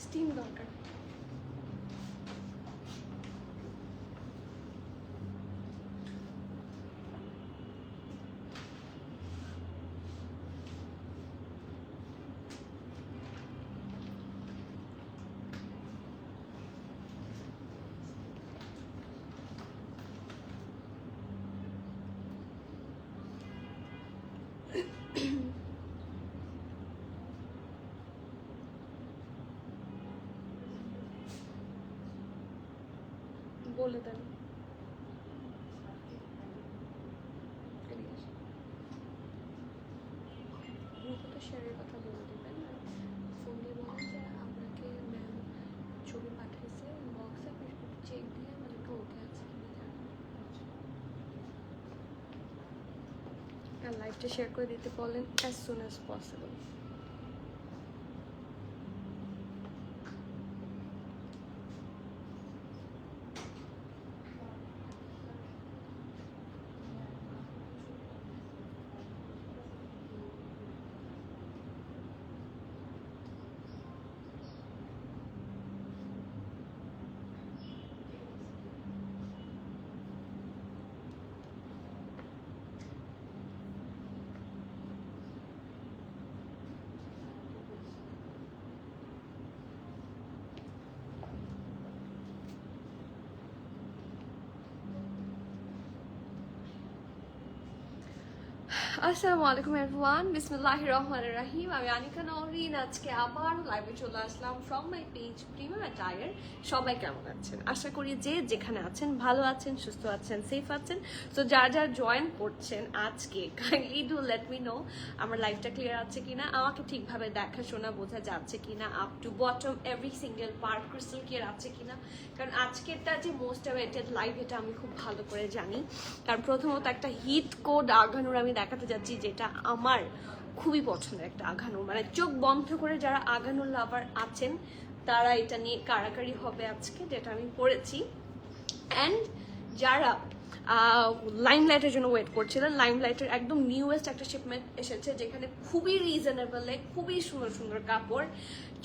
Steam দরকার। বলে দেন গ্রুপে তো শেয়ারের কথা বলে দেবেন, আর ফোন দিয়ে বলেন যে আপনাকে ম্যাম ছবি পাঠাইছে বক্সে, আপনি একটু চেক দিয়ে আমাদেরকে ওকে আছে কিনা জানান। আর লাইভটা শেয়ার করে দিতে বলেন অ্যাজ সুন অ্যাজ পসিবল। আসসালামু আলাইকুম এভরিওয়ান, বিসমিল্লাহির রহমানির রহিম। আমি আনিকা নওরিন, আজকে আবার লাইভে চলে আসলাম from my page Premium Attire. সবাই কেমন আছেন? আশা করি যে যেখানে আছেন ভালো আছেন, সুস্থ আছেন, সেফ আছেন। সো যারা যারা জয়েন করছেন আজকে, kindly do let me no আমার লাইভটা ক্লিয়ার আছে কিনা, আমাকে ঠিকভাবে দেখা শোনা বোঝা যাচ্ছে কিনা, up to bottom every single part crystal clear আছে কিনা। কারণ আজকেরটা যে মোস্ট অ্যাওয়েটেড লাইভ, এটা আমি খুব ভালো করে জানি। কারণ প্রথমত একটা হিট কোড আঘানুর আমি দেখাতে যাচ্ছি, যেটা আমার খুবই পছন্দের একটা আঘানুর। মানে চোখ বন্ধ করে যারা আঘানুর লাভার আছেন তারা এটা নিয়ে কারাকারি হবে আজকে, যেটা আমি পড়েছি। অ্যান্ড যারা লাইমলাইটের জন্য ওয়েট করছিলেন, লাইমলাইটের একদম নিউয়েস্ট একটা শিপমেন্ট এসেছে, যেখানে খুবই রিজনেবলে খুবই সুন্দর সুন্দর কাপড়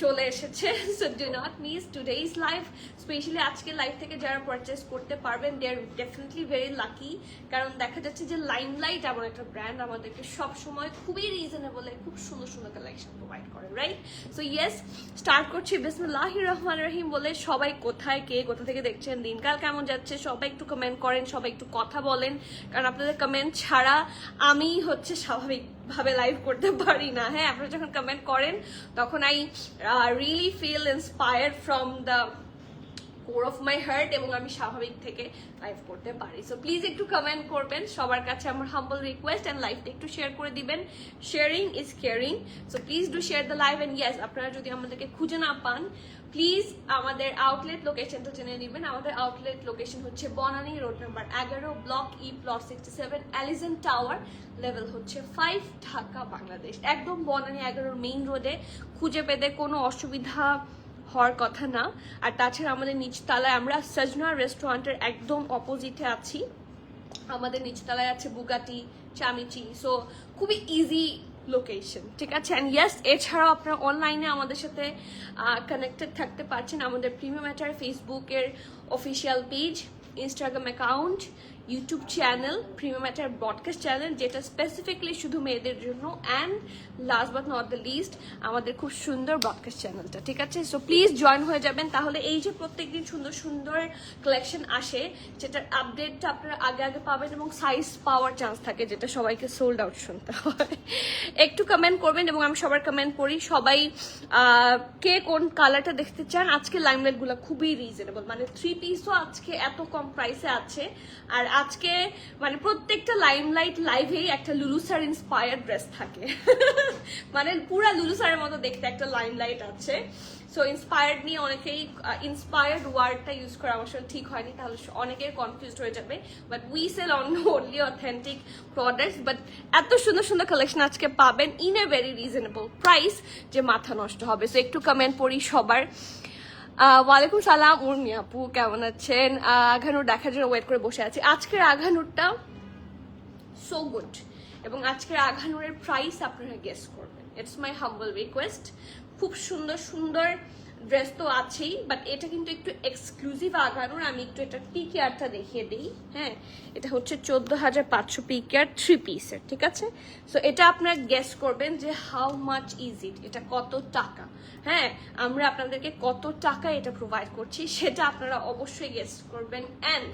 চলে এসেছে। So do not miss today's live. Specially আজকে লাইভ থেকে যারা পারচেস করতে পারবেন, দে আর ডেফিনেটলি ভেরি লাকি। কারণ দেখা যাচ্ছে যে লাইমলাইট এমন একটা ব্র্যান্ড আমাদেরকে সবসময় খুবই রিজনেবলে খুব সুন্দর সুন্দর কালেকশন প্রোভাইড করে, রাইট? সো ইয়েস, স্টার্ট করছি বিসমিল্লাহির রহমানির রহিম বলে। সবাই কোথায়, কে কোথা থেকে দেখছেন, দিনকাল কেমন যাচ্ছে, সবাই একটু কমেন্ট করেন, সবাই একটু কথা বলেন। কারণ আপনাদের কমেন্ট ছাড়া আমি স্বাভাবিকভাবে লাইভ করতে পারি না। হ্যাঁ, আপনারা যখন কমেন্ট করেন তখন I really feel inspired from the core of my heart, এবং আমি স্বাভাবিক থেকে লাইভ করতে পারি। সো প্লিজ একটু কমেন্ট করবেন, সবার কাছে আমার হাম্বল রিকোয়েস্ট। অ্যান্ড লাইভটা একটু শেয়ার করে দিবেন, sharing is caring. So please do share the live. And yes, আপনারা যদি আমাদেরকে খুঁজে না পান, প্লিজ আমাদের আউটলেট লোকেশনটা জেনে নেবেন। আমাদের আউটলেট লোকেশন হচ্ছে Banani road number 11, block E, plot 67, Elegant Tower, level হচ্ছে 5, ঢাকা, বাংলাদেশ। একদম বনানী 11 মেইন রোডে, খুঁজে পেতে কোনো অসুবিধা হওয়ার কথা না। আর তাছাড়া আমাদের নিচতলায় আমরা সজনা রেস্টুরেন্টের একদম অপোজিটে আছি। আমাদের নিচতলায় আছে বুগাটি, চামিচি। সো খুবই ইজি লোকেশন, ঠিক আছে? অ্যান্ড ইয়েস, এছাড়াও আপনারা অনলাইনে আমাদের সাথে কানেক্টেড থাকতে পারছেন। আমাদের প্রিমিয়াম অ্যাটায়ার ফেসবুকের official page, Instagram account, YouTube channel, premium attire broadcast channel, যেটা স্পেসিফিকলি শুধু মেয়েদের জন্য। And last but not the least, আমাদের খুব সুন্দর ব্রডকাস্ট চ্যানেলটা, ঠিক আছে? সো প্লিজ জয়েন হয়ে যাবেন। তাহলে এই যে প্রত্যেকদিন সুন্দর সুন্দর কালেকশন আসে, যেটার আপডেটটা আপনারা আগে আগে পাবেন, এবং সাইজ পাওয়ার চান্স থাকে, যেটা সবাইকে সোল্ড আউট শুনতে হয়। একটু কমেন্ট করবেন, এবং আমি সবার কমেন্ট পড়ি। সবাই কে কোন কালারটা দেখতে চান? আজকে লাইমলাইটগুলো খুবই রিজনেবল, মানে 3 পিসও আজকে এত কম প্রাইসে আছে। আর আজকে মানে প্রত্যেকটা লাইমলাইট লাইভেই একটা লুলু স্যার ইন্সপায়ার্ড ড্রেস থাকে। মানে পুরা লুলু স্যারের মতো দেখতে একটা লাইমলাইট আছে। সো ইন্সপায়ার্ড নিয়ে অনেকেই, ইন্সপায়ার্ড ওয়ার্ডটা ইউজ করা আমার সাথে ঠিক হয়নি, তাহলে অনেকের কনফিউজড হয়ে যাবে। But we sell only authentic products. But এত সুন্দর সুন্দর কালেকশন আজকে পাবেন in a very reasonable price, যে মাথা নষ্ট হবে। সো একটু কমেন্ট পড়ি সবার। ওয়ালাইকুম সালাম উর্মি আপু, কেমন আছেন? আঘানুর দেখার জন্য ওয়েট করে বসে আছি। আজকের আঘানুরটা সো গুড, এবং আজকের আঘানুরের প্রাইস আপনারা গেস করবেন। It's my humble request. খুব সুন্দর সুন্দর ড্রেস তো আছেই, বাট এটা কিন্তু একটু এক্সক্লুসিভ আগানোর। আমি একটু এটা পিকেয়ারটা দেখিয়ে দিই। হ্যাঁ, এটা হচ্ছে 14,500 পিকেয়ার 3 পিসের, ঠিক আছে? সো এটা আপনারা গেস করবেন যে হাউ মাচ ইজ ইট, এটা কত টাকা। হ্যাঁ, আমরা আপনাদেরকে কত টাকা এটা প্রোভাইড করছি সেটা আপনারা অবশ্যই গেস করবেন। অ্যান্ড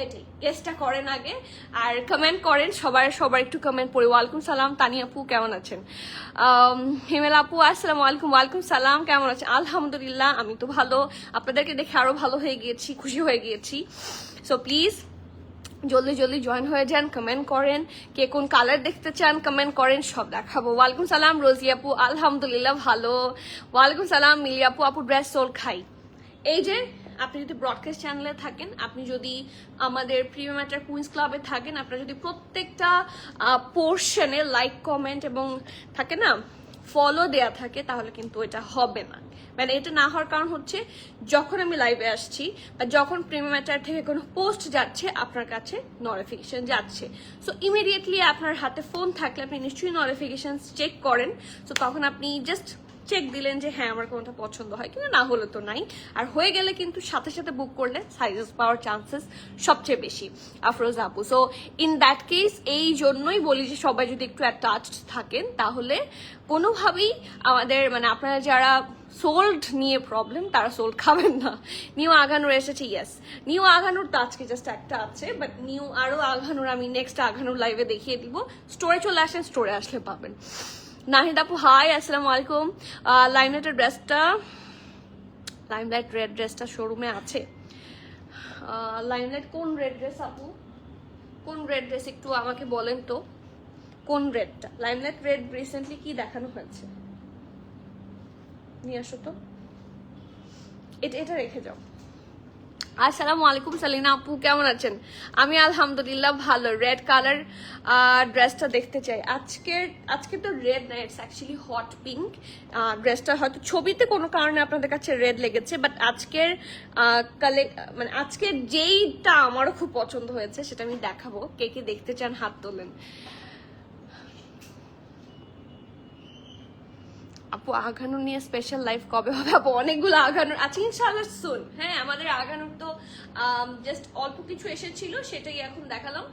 এটাই গেসটা করেন আগে, আর কমেন্ট করেন। সবার একটু কমেন্ট পড়ি। ওয়ালাইকুম সালাম তানিয়া আপু, কেমন আছেন? হিমেল আপু আসসালামু আলাইকুম। ওয়ালাইকুম সালাম, কেমন আছেন? আলহামদুলিল্লাহ, আমি তো ভালো। আপনাদেরকে দেখে আরো ভালো হয়ে গিয়েছি, খুশি হয়ে গিয়েছি। সো প্লিজ জলদি জলদি জয়েন হয়ে যান, কমেন্ট করেন। কে কোন কালার দেখতে চান কমেন্ট করেন, সব দেখাবো। ওয়ালাইকুম সালাম রোজি আপু, আলহামদুলিল্লাহ ভালো। ওয়ালাইকুম সালাম মিলি আপু, আপু ড্রেস সোল খাই। এই যে আপনি যদি ব্রডকাস্ট চ্যানেলে থাকেন, আপনি যদি আমাদের প্রিমিয়াম ম্যাটার কুইন্স ক্লাবে থাকেন, আপনারা যদি প্রত্যেকটা পোর্শনে লাইক কমেন্ট এবং থাকে না ফলো দেয়া থাকে, তাহলে কিন্তু এটা হবে না। মানে এটা না হওয়ার কারণ হচ্ছে যখন আমি লাইভে আসছি বা যখন প্রিমিয়াম ম্যাটার থেকে কোনো পোস্ট যাচ্ছে আপনার কাছে নোটিফিকেশন যাচ্ছে। সো ইমিডিয়েটলি আপনার হাতে ফোন থাকলে আপনি নিশ্চয়ই নোটিফিকেশন চেক করেন। সো তখন আপনি জাস্ট চেক দিলেন যে হ্যাঁ আমার কোনটা পছন্দ হয়, কিন্তু না হলে তো নাই। আর হয়ে গেলে কিন্তু সাথে সাথে বুক করলে সাইজেস পাওয়ার চান্সেস সবচেয়ে বেশি আফরোজ আপু। সো ইন দ্যাট কেস এই জন্যই বলি যে সবাই যদি একটু অ্যাটাচড থাকেন তাহলে কোনোভাবেই আমাদের মানে আপনারা যারা সোল্ড নিয়ে প্রবলেম তারা সোল্ড খাবেন না। নিউ আঘানুর এসেছে, ইয়েস নিউ আঘানুর তো আজকে জাস্ট একটা আছে, বাট নিউ আরো আঘানুর আমি নেক্সট আঘানুর লাইভে দেখিয়ে দিব। স্টোরে চলে আসেন, স্টোরে আসলে পাবেন। নাহিদ আপু হাই, আসসালামু আলাইকুম। লাইমলাইটের ড্রেসটা, লাইমলাইট রেড ড্রেসটা শোরুমে আছে। লাইমলাইট কোন রেড ড্রেস আপু, কোন রেড ড্রেস একটু আমাকে বলেন তো, কোন রেডটা? লাইমলাইট রেড রিসেন্টলি কি দেখানো হয়েছে, নিয়ে আসো তো। এটা রেখে যাও। আসসালামু আলাইকুম সালিনা আপু, কেমন আছেন? আমি আলহামদুলিল্লাহ ভালো। রেড কালার ড্রেসটা দেখতে চাই। আজকে তো রেড না, ইটস অ্যাকচুয়ালি হট পিঙ্ক। ড্রেসটা হয়তো ছবিতে কোনো কারণে আপনাদের কাছে রেড লেগেছে, বাট আজকের মানে আজকের যেইটা আমারও খুব পছন্দ হয়েছে সেটা আমি দেখাবো। কে কে দেখতে চান হাত তোলেন। আপু আঘানুর নিয়ে স্পেশাল লাইভ কবে হবে? আপু অনেকগুলো আঘানুর আছে ইনশাআল্লাহ সুন। হ্যাঁ, আমাদের আঘানুর তো জাস্ট অল্প কিছু এসেছিল, সেটাই এখন দেখালাম।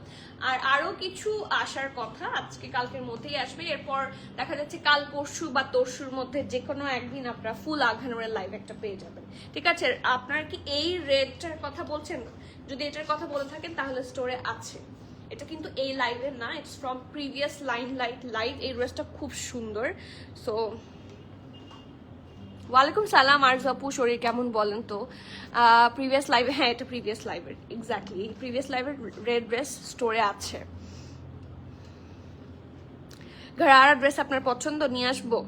আর আরো কিছু আসার কথা আজকে কালকের মধ্যেই আসবে। এরপর দেখা যাচ্ছে কাল পরশু বা তরশুর মধ্যে যে কোনো একদিন আপনারা ফুল আঘানুরের লাইভ একটা পেয়ে যাবেন, ঠিক আছে? আপনারা কি এই রেডটার কথা বলছেন? যদি এটার কথা বলে থাকেন তাহলে স্টোরে আছে। এটা কিন্তু এই লাইভের না, ইটস ফ্রম প্রিভিয়াস লাইভ। এই ড্রেসটা খুব সুন্দর। সো ওয়ালাইকুম সালাম আরজু আপু, শরীর কেমন বলেন তো? প্রিভিয়াস লাইভে, হ্যাঁ এটা প্রিভিয়াস লাইভের, এক্স্যাক্টলি প্রিভিয়াস লাইভের রেড ড্রেস স্টোরে আছে। ঘাড়ারা ড্রেস আপনার পছন্দ, নিয়ে আসবো।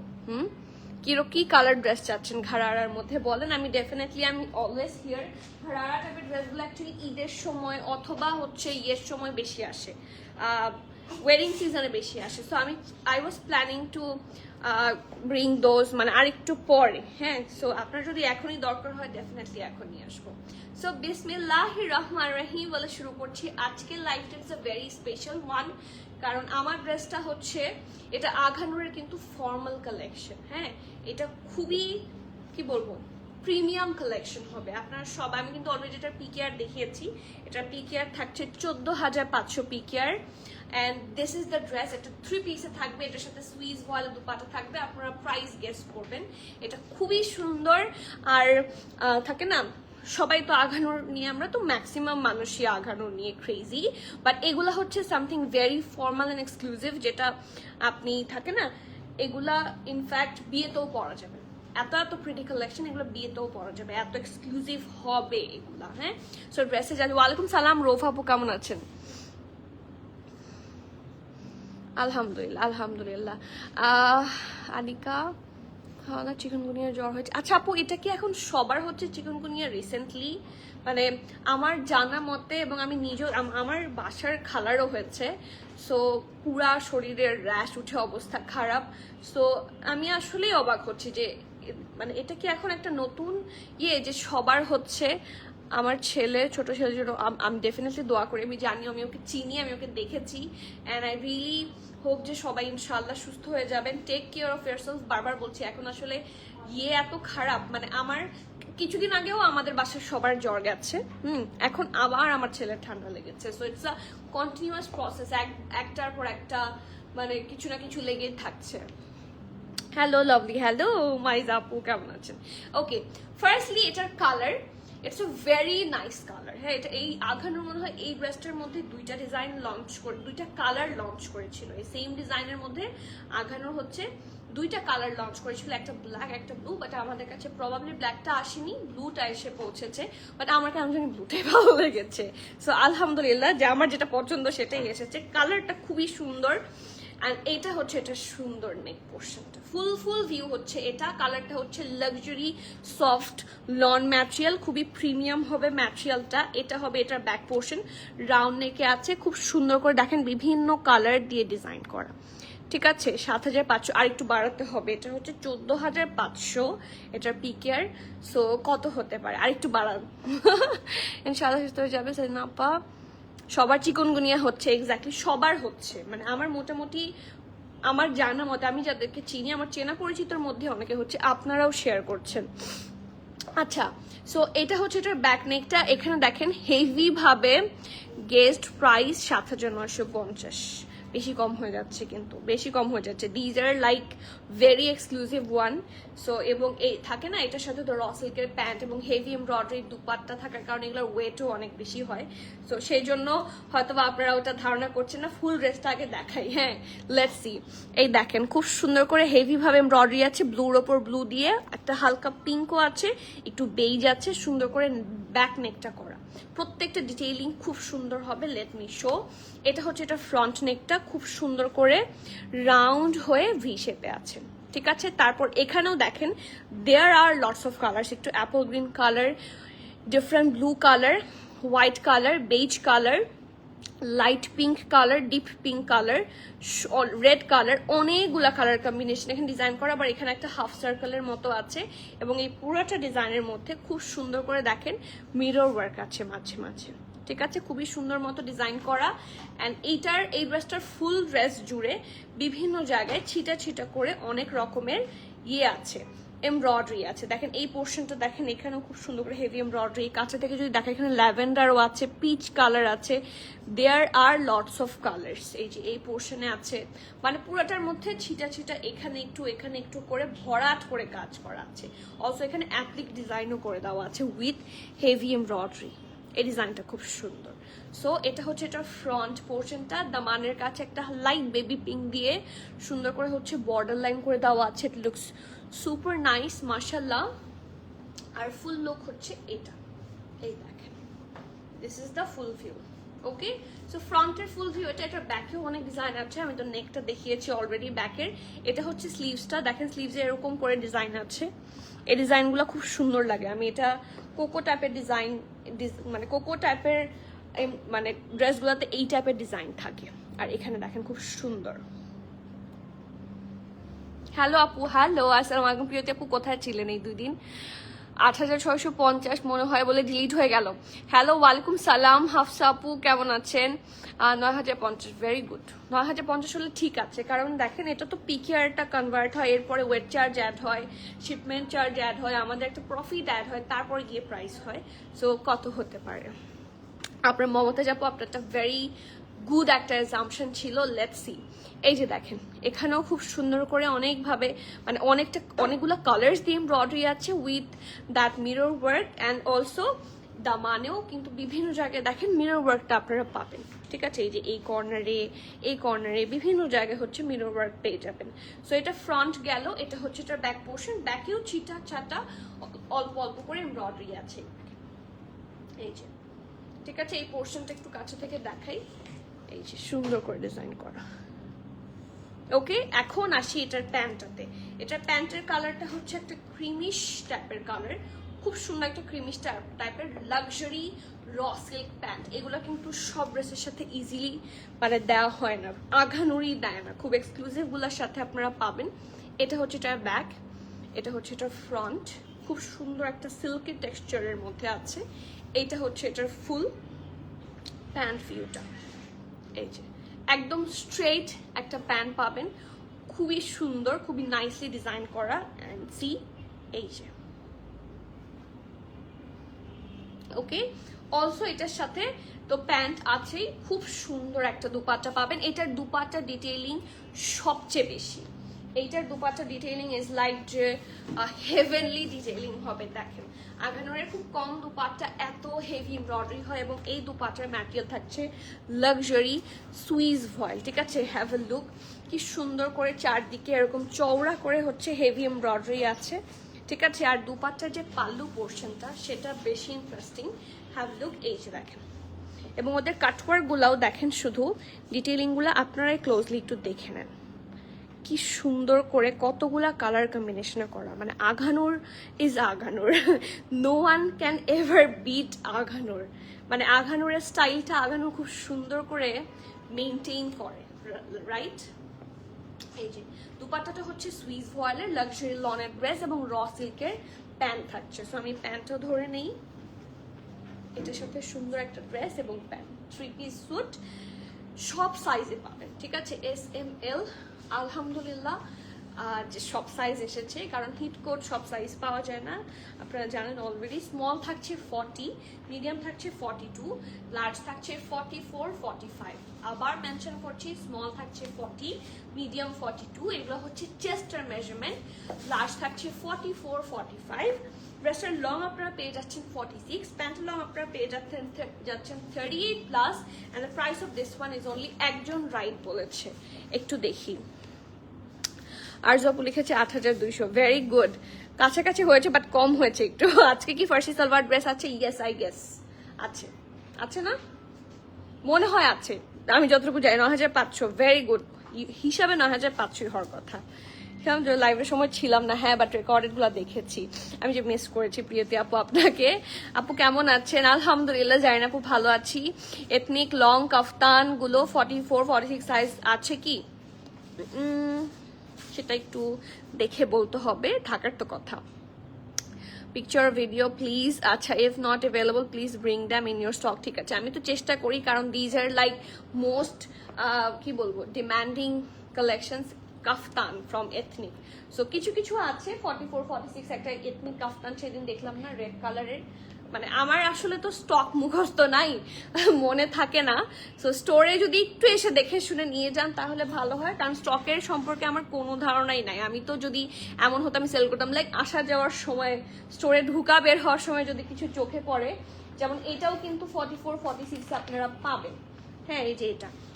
কি কালার ড্রেস চাচ্ছেন ঘাড়ারার মধ্যে বলেন। আমি ডেফিনেটলি আমি অলওয়েজ হিয়ার। ঘাড়ারা টাইপের ড্রেসগুলো অ্যাকচুয়ালি ঈদের সময় অথবা হচ্ছে ইয়ের সময় বেশি আসে, ওয়েডিং সিজনে বেশি আসে। So I was planning to bring those মানে আর একটু পরে। হ্যাঁ, সো আপনার যদি এখনই দরকার হয় ডেফিনেটলি এখনই আসবো। সো বিসমিল্লাহির রহমানির রহিম বলে শুরু করছি আজকের লাইফটা। It's a very special one, কারণ আমার ড্রেসটা হচ্ছে এটা আঘানুরের কিন্তু ফর্মাল কালেকশন। হ্যাঁ, এটা খুবই কি বলবো প্রিমিয়াম কালেকশন হবে। আপনারা সব, আমি কিন্তু অলরেডি এটার পিকেআর দেখিয়েছি। এটার পিকেআর থাকছে 14,500 PKR. And this is the dress. এটা 3 পিসে থাকবে, এটার সাথে সুইজ ভয়েল দুপাটা থাকবে। আপনারা প্রাইস গেস করবেন। এটা খুবই সুন্দর। আর থাকে না সবাই তো আঘানুর নিয়ে, আমরা তো ম্যাক্সিমাম মানুষই আঘানুর নিয়ে ক্রেজি, বাট এগুলা হচ্ছে something very formal and exclusive, যেটা আপনি থাকে না এগুলা ইনফ্যাক্ট বিয়েতেও পরা যাবে। এত প্রিটি কালেকশন, এগুলো বিয়েতেও পরা যাবে, এত এক্সক্লুসিভ হবে এগুলা। হ্যাঁ, সো ড্রেসে যাবে। ওয়ালাইকুম সালাম রৌফ আপু, কেমন আছেন? আলহামদুলিল্লাহ। আনিকা খাওয়া চিকেনগুনিয়া জ্বর হয়েছে। আচ্ছা আপু, এটা কি এখন সবার হচ্ছে চিকেনগুনিয়া রিসেন্টলি? মানে আমার জানা মতে, এবং আমি নিজেও আমার বাসার খালারও হয়েছে। সো পুরা শরীরের র্যাশ উঠে অবস্থা খারাপ। সো আমি আসলেই অবাক হচ্ছি যে মানে এটা কি এখন একটা নতুন যে সবার হচ্ছে। আমার ছোট ছেলের জন্য আমি ডেফিনেটলি দোয়া করি। আমি জানি, আমি ওকে চিনি, আমি ওকে দেখেছি। অ্যান্ড আই রিয়েলি হোপ যে সবাই ইনশাল্লাহ সুস্থ হয়ে যাবেন। Take care of yourself. বারবার বলছি, এখন আসলে ইয়ে এত খারাপ, মানে আমার কিছুদিন আগেও আমাদের বাসার সবার জ্বর গেছে, এখন আবার আমার ছেলের ঠান্ডা লেগেছে। So it's a continuous process, একটার পর একটা মানে কিছু না কিছু লেগেই থাকছে। হ্যালো লাভলি, হ্যালো মাইজা আপু, কেমন আছেন? ওকে, ফার্স্টলি এটার colour, it's a very nice colour. হ্যাঁ, এটা এই আঘানোর মনে হয় এই ড্রেসটার মধ্যে দুইটা ডিজাইন লঞ্চ করে, দুইটা কালার লঞ্চ করেছিল এই সেম ডিজাইনের মধ্যে। আঘানোর হচ্ছে দুইটা কালার লঞ্চ করেছিল, একটা ব্ল্যাক একটা ব্লু, বাট আমাদের কাছে প্রবাবলি ব্ল্যাকটা আসেনি, ব্লুটা এসে পৌঁছেছে, বাট আমার কেন জানি ব্লুটাই ভালো লেগেছে। সো আলহামদুলিল্লাহ, যে আমার যেটা পছন্দ সেটাই এসেছে। কালারটা খুবই সুন্দর, আর এটা হচ্ছে এটা সুন্দর নেক পোর্শনটা, ফুল ভিউ হচ্ছে এটা। কালারটা হচ্ছে লাক্সারি সফট লন ম্যাটেরিয়াল, খুবই প্রিমিয়াম হবে ম্যাটেরিয়ালটা। এটা হবে এটার ব্যাক পোর্শন, রাউন্ড নেকে আছে, খুব সুন্দর করে দেখেন বিভিন্ন কালার দিয়ে ডিজাইন করা। ঠিক আছে, 7500, আর একটু বাড়াতে হবে, এটা হচ্ছে 14500 এটার পিকের। সো কত হতে পারে, আর একটু বাড়ান ইনশাআল্লাহ সুস্থ হয়ে যাবে। সেনাপা সবার চিকনগুনিয়া হচ্ছে, এক্স্যাক্টলি সবার হচ্ছে, মানে আমার মোটামুটি আমার জানা মতে, আমি যাদেরকে চিনি, আমার চেনা পরিচিতর মধ্যে অনেকে হচ্ছে, আপনারাও শেয়ার করছেন। আচ্ছা, সো এটা হচ্ছে এটার ব্যাক নেকটা। এখানে দেখেন হেভি ভাবে গেস্ট প্রাইস 7950, বেশি কম হয়ে যাচ্ছে, কিন্তু বেশি কম হয়ে যাচ্ছে। These are like very exclusive one. So এবং এই থাকে না, এটার সাথে তো র সিল্কের প্যান্ট এবং হেভি এমব্রয়ডারি দুপাট্টা থাকার কারণে এগুলোর ওয়েটও অনেক বেশি হয়। সো সেই জন্য হয়তো আপনারা ওটা ধারণা করছেন না। ফুল ড্রেসটা আগে দেখাই। হ্যাঁ, লেটস সি। এই দেখেন খুব সুন্দর করে হেভি ভাবে এমব্রয়ডারি আছে, ব্লুর ওপর ব্লু দিয়ে, একটা হালকা পিঙ্কও আছে, একটু বেইজ আছে, সুন্দর করে ব্যাক নেকটা করা, প্রত্যেকটা ডিটেইলিং খুব সুন্দর হবে। Let me show. এটা হচ্ছে এটা ফ্রন্ট নেকটা, খুব সুন্দর করে রাউন্ড হয়ে ভি শেপে আছে। ঠিক আছে, তারপর এখানেও দেখেন দেয়ার আর লটস অফ কালার্স, একটু Apple green colour, different blue colour, white colour, beige colour, light pink colour, deep pink colour, red colour, অনেকগুলা কালার কম্বিনেশন এখানে ডিজাইন করা। আবার এখানে একটা হাফ সার্কেলের মতো আছে, এবং এই পুরোটা ডিজাইনের মধ্যে খুব সুন্দর করে দেখেন মিরর ওয়ার্ক আছে মাঝে মাঝে। ঠিক আছে, খুবই সুন্দর মতো ডিজাইন করা। অ্যান্ড এই ড্রেসটার ফুল ড্রেস জুড়ে বিভিন্ন জায়গায় ছিটা ছিটা করে অনেক রকমের ইয়ে আছে, এমব্রয়ডারি আছে। দেখেন এই পোর্শনটা দেখেন, এখানেও খুব সুন্দর করে হেভি এমব্রয়ডারি। কাছে থেকে যদি দেখেন এখানে ল্যাভেন্ডারও আছে, পিচ কালার আছে, দেয়ার আর লটস অফ কালার্স। এই যে এই পোর্শনে আছে, মানে পুরোটার মধ্যে ছিটা ছিটা এখানে একটু করে ভরাট করে কাজ করা আছে। অলসো এখানে অ্যাপ্লিক ডিজাইনও করে দেওয়া আছে উইথ হেভি এমব্রয়ডারি। এই ডিজাইনটা খুব সুন্দর। সো এটা হচ্ছে এটার ফ্রন্ট পোর্শনটা, দামানের কাছে একটা লাইট বেবি পিঙ্ক দিয়ে সুন্দর করে হচ্ছে বর্ডার লাইন করে দেওয়া আছে। ইট লুকস সুপার নাইস মাশাআল্লাহ। আর ফুল লুক হচ্ছে এটা, এই দেখেন, this is the full view. Okay, so ফ্রন্টের ফুল ভিউ এটা। এটার ব্যাকেও অনেক ডিজাইন আছে, আমি তো নেকটা দেখিয়েছি অলরেডি ব্যাকের। এটা হচ্ছে স্লিভসটা, দেখেন স্লিভসে এরকম করে ডিজাইন আছে। এই ডিজাইনগুলো খুব সুন্দর লাগে। আমি এটা কোকো টাইপের ডিজাইন, মানে কোকো টাইপের মানে ড্রেসগুলোতে এই টাইপের ডিজাইন থাকে। আর এখানে দেখেন খুব সুন্দর। হ্যালো আপু, হ্যালো, আসসালামু আলাইকুম প্রিয়তি আপু, কোথায় ছিলেন এই 2 দিন? 8650 মনে হয় বলে ডিলিট হয়ে গেল। হ্যালো, ওয়ালাইকুম সালাম হাফসা আপু, কেমন আছেন? 9050, ভেরি গুড। 9050 হলে ঠিক আছে, কারণ দেখেন এটা তো পিকেয়ারটা কনভার্ট হয়, এরপরে ওয়েট চার্জ অ্যাড হয়, শিপমেন্ট চার্জ অ্যাড হয়, আমাদের একটা প্রফিট অ্যাড হয়, তারপর গিয়ে প্রাইস হয়। সো কত হতে পারে? আপনার মমতা যাবো, আপনার একটা ভেরি গুড একটা এক্সাম্পশন ছিল। Let's see. এই যে দেখেন এখানেও খুব সুন্দর করে অনেকভাবে, মানে অনেকগুলো কালার্স দিয়ে এমব্রয়ডারি আছে with that mirror work. And also দামানেও কিন্তু বিভিন্ন জায়গায় দেখেন মিরর ওয়ার্কটা আপনারা পাবেন। ঠিক আছে, এই যে এই কর্নারে বিভিন্ন জায়গায় হচ্ছে মিরর ওয়ার্ক পেয়ে যাবেন। সো এটা ফ্রন্ট গেল, এটা হচ্ছে এটার ব্যাক পোর্শন। ব্যাকেও ছিটা ছাটা অল্প অল্প করে এমব্রয়ডারি আছে, এই যে। ঠিক আছে, এই পোর্শনটা একটু কাছে থেকে দেখাই, এই যে সুন্দর করে ডিজাইন করা। ওকে, এখন আসি এটার প্যান্টটাতে। এটার প্যান্টের কালারটা হচ্ছে একটা ক্রিমিশ টাইপের কালার, খুব সুন্দর একটা ক্রিমিশ টাইপের লাক্সারি র সিল্ক প্যান্ট। এগুলো কিন্তু সব ড্রেসের সাথে ইজিলি মানে দেওয়া হয় না, আঘানুরি দেয় না, খুব এক্সক্লুসিভ গুলোর সাথে আপনারা পাবেন। এটা হচ্ছে এটার ব্যাক, এটা হচ্ছে এটার ফ্রন্ট, খুব সুন্দর একটা সিল্কি টেক্সচারের মধ্যে আছে। এইটা হচ্ছে এটার ফুল প্যান্ট ভিউটা, এই যে একদম স্ট্রেট একটা প্যান্ট পাবেন, খুবই সুন্দর, খুবই নাইসলি ডিজাইন করা। অ্যান্ড সি এই যে ওকে। অলসো এটার সাথে তো প্যান্ট আছেই, খুব সুন্দর একটা দুপাট্টা পাবেন। এটার দুপাট্টা ডিটেইলিং সবচেয়ে বেশি, এইটার দুপাট্টা ডিটেইলিং ইজ লাইক যে হেভেনলি ডিটেইলিং হবে। দেখেন আগানোরের খুব কম দুপাট্টা এত হেভি এমব্রয়ডারি হয়, এবং এই দুপাট্টার ম্যাটেরিয়াল থাকছে লাক্সারি সুইস ভয়েল, ঠিক আছে। হ্যাভ এ লুক, কি সুন্দর করে চারদিকে এরকম চওড়া করে হচ্ছে হেভি এমব্রয়ডারি আছে, ঠিক আছে। আর দুপাট্টার যে পাল্লু পোর্শনটা সেটা বেশি ইন্টারেস্টিং। হ্যাভ লুক, এই যে দেখেন, এবং ওদের কাটওয়ার্কগুলাও দেখেন, শুধু ডিটেইলিংগুলো আপনারাই ক্লোজলি একটু দেখে নেন, কি সুন্দর করে কতগুলা কালার কম্বিনেশনে করা। মানে Agha Noor is Agha Noor, no one can ever beat Agha Noor. মানে আঘানুরের স্টাইলটা আঘানুর খুব সুন্দর করে মেনটেইন করে, রাইট। এই যে দুপাট্টাটা হচ্ছে সুইস ভয়েলের লাক্সারি লনের ড্রেস এবং র সিল্কের প্যান্ট থাকছে। সো আমি প্যান্টও ধরে নেই, এটার সাথে সুন্দর একটা ড্রেস এবং প্যান্ট, 3 পিস স্যুট, সব সাইজে পাবেন, ঠিক আছে। এস এম এল আলহামদুলিল্লাহ যে সব সাইজ এসেছে, কারণ হিট কোড সব সাইজ পাওয়া যায় না, আপনারা জানেন অলরেডি। স্মল থাকছে 40, মিডিয়াম থাকছে 42, লার্জ থাকছে 44, 45। আবার মেনশন করছি, স্মল থাকছে 40, মিডিয়াম 42, এগুলো হচ্ছে চেস্টের মেজারমেন্ট। লার্জ থাকছে 44, 45। ড্রেসের লং আপনারা পেয়ে যাচ্ছেন 46, প্যান্টের লং আপনারা পেয়ে যাচ্ছেন 38+, and the price of this one is only, একজন রাইট বলেছে, একটু দেখি। আরজু লিখেছে 8200, ভেরি গুড, কাছাকাছি হয়েছে বাট কম হয়েছে একটু। আজকে কি ফার্সি সালোয়ার ড্রেস আছে? ইয়েস আই গেস আছে, আছে না মনে হয় আছে, আমি যতটুকু জানি 9500, ভেরি গুড, হিসাবে 9500 হওয়ার কথা। লাইভের সময় ছিলাম না, হ্যাঁ, বাট রেকর্ডেড গুলো দেখেছি। আমি যে মিস করেছি প্রিয়তি আপু আপনাকে। আপু কেমন আছেন? আলহামদুলিল্লাহ জানেন আপু ভালো আছি। এথনিক লং কাফতান গুলো 44, 46 সাইজ আছে কি? সেটা একটু দেখে বলতে হবে, থাকার তো কথা। Picture video please. আচ্ছা, if not available please bring them in your stock. ঠিক আছে, আমি তো চেষ্টা করি, কারণ দিজ আর লাইক মোস্ট কি বলবো demanding collections kaftan from ethnic. So কিছু কিছু আছে 44, 46, একটা এথনিক কাফতান সেদিন দেখলাম না রেড কালারের। মানে আমার আসলে তো স্টক মুখস্থ নাই, মনে থাকে না। সো স্টোরে যদি একটু এসে দেখে শুনে নিয়ে যান তাহলে ভালো হয়, কারণ স্টকের সম্পর্কে আমার কোনো ধারণাই নাই। আমি তো যদি এমন হতো আমি সেল করতাম, লাইক আসা যাওয়ার সময়, স্টোরে ঢুকা বের হওয়ার সময় যদি কিছু চোখে পড়ে, যেমন এটাও কিন্তু 44, 46 আপনারা পাবেন। হ্যাঁ, এই যে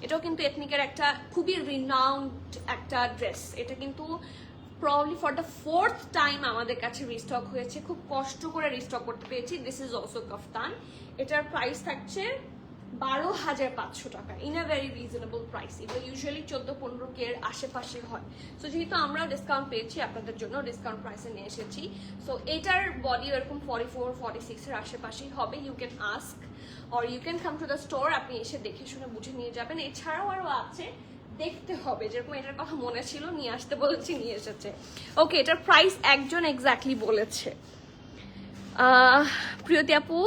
এটাও কিন্তু এথনিকের একটা খুবই রিনাউন্ড একটা ড্রেস। এটা কিন্তু probably for the 4th time আমাদের কাছে রিস্টক হয়েছে, খুব কষ্ট করে রিস্টক করতে পেরেছি। দিস ইজ অলসো কাফতান। এটার প্রাইস থাকছে 12,500 টাকা, in a very reasonable price. এগুলো ইউজুয়ালি 14-15 এর আশেপাশে হয়। সো যেহেতু আমরা ডিসকাউন্ট পেয়েছি, আপনাদের জন্য ডিসকাউন্ট প্রাইসে নিয়ে এসেছি। সো এটার বডি এরকম 44, 46 এর আশেপাশেই হবে। You can ask or you can come to the store, আপনি এসে দেখে শুনে বুঝে নিয়ে যাবেন। এছাড়াও আরও আছে, দেখতে হবে, যেরকম এটার কথা মনে ছিল, নিয়ে আসতে বলেছি, নিয়ে এসেছে। ওকে, এটার প্রাইস একজন এক্স্যাক্টলি বলেছে, প্রিয়তি আপু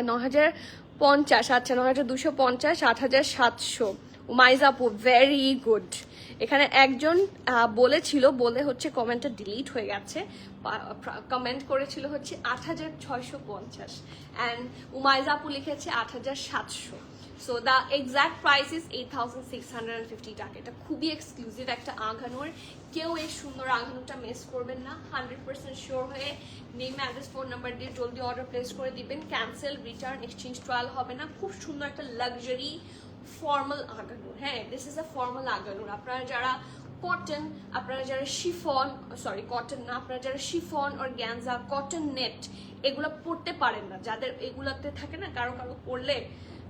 9,050। আচ্ছা, 9,250, 8,700। উমাইজা আপু ভেরি গুড। এখানে একজন বলেছিল, বলে হচ্ছে কমেন্টটা ডিলিট হয়ে গেছে, কমেন্ট করেছিল হচ্ছে 8,650, অ্যান্ড উমাইজা আপু লিখেছে 8,700। So the exact price is 8,650 টাকা। এটা খুবই এক্সক্লুসিভ একটা আঘানোর, কেউ এই সুন্দর আঘানোটা মিস করবেন না। 100% শিওর হয়ে নেম, অ্যাড্রেস, ফোন নাম্বার দিয়ে জলদি অর্ডার প্লেস করে দিবেন। ক্যান্সেল, রিটার্ন, এক্সচেঞ্জ, ট্রায়াল হবে না। খুব সুন্দর একটা লাক্সারি ফর্মাল আঘানোর। হ্যাঁ, this is a formal Agha Noor. আপনারা যারা কটন, আপনারা যারা শিফন, সরি কটন না, আপনারা যারা শিফন অর্গানজা, কটন নেট এগুলো পরতে পারেন না, যাদের এগুলাতে থাকে না, কারো কারো পরলে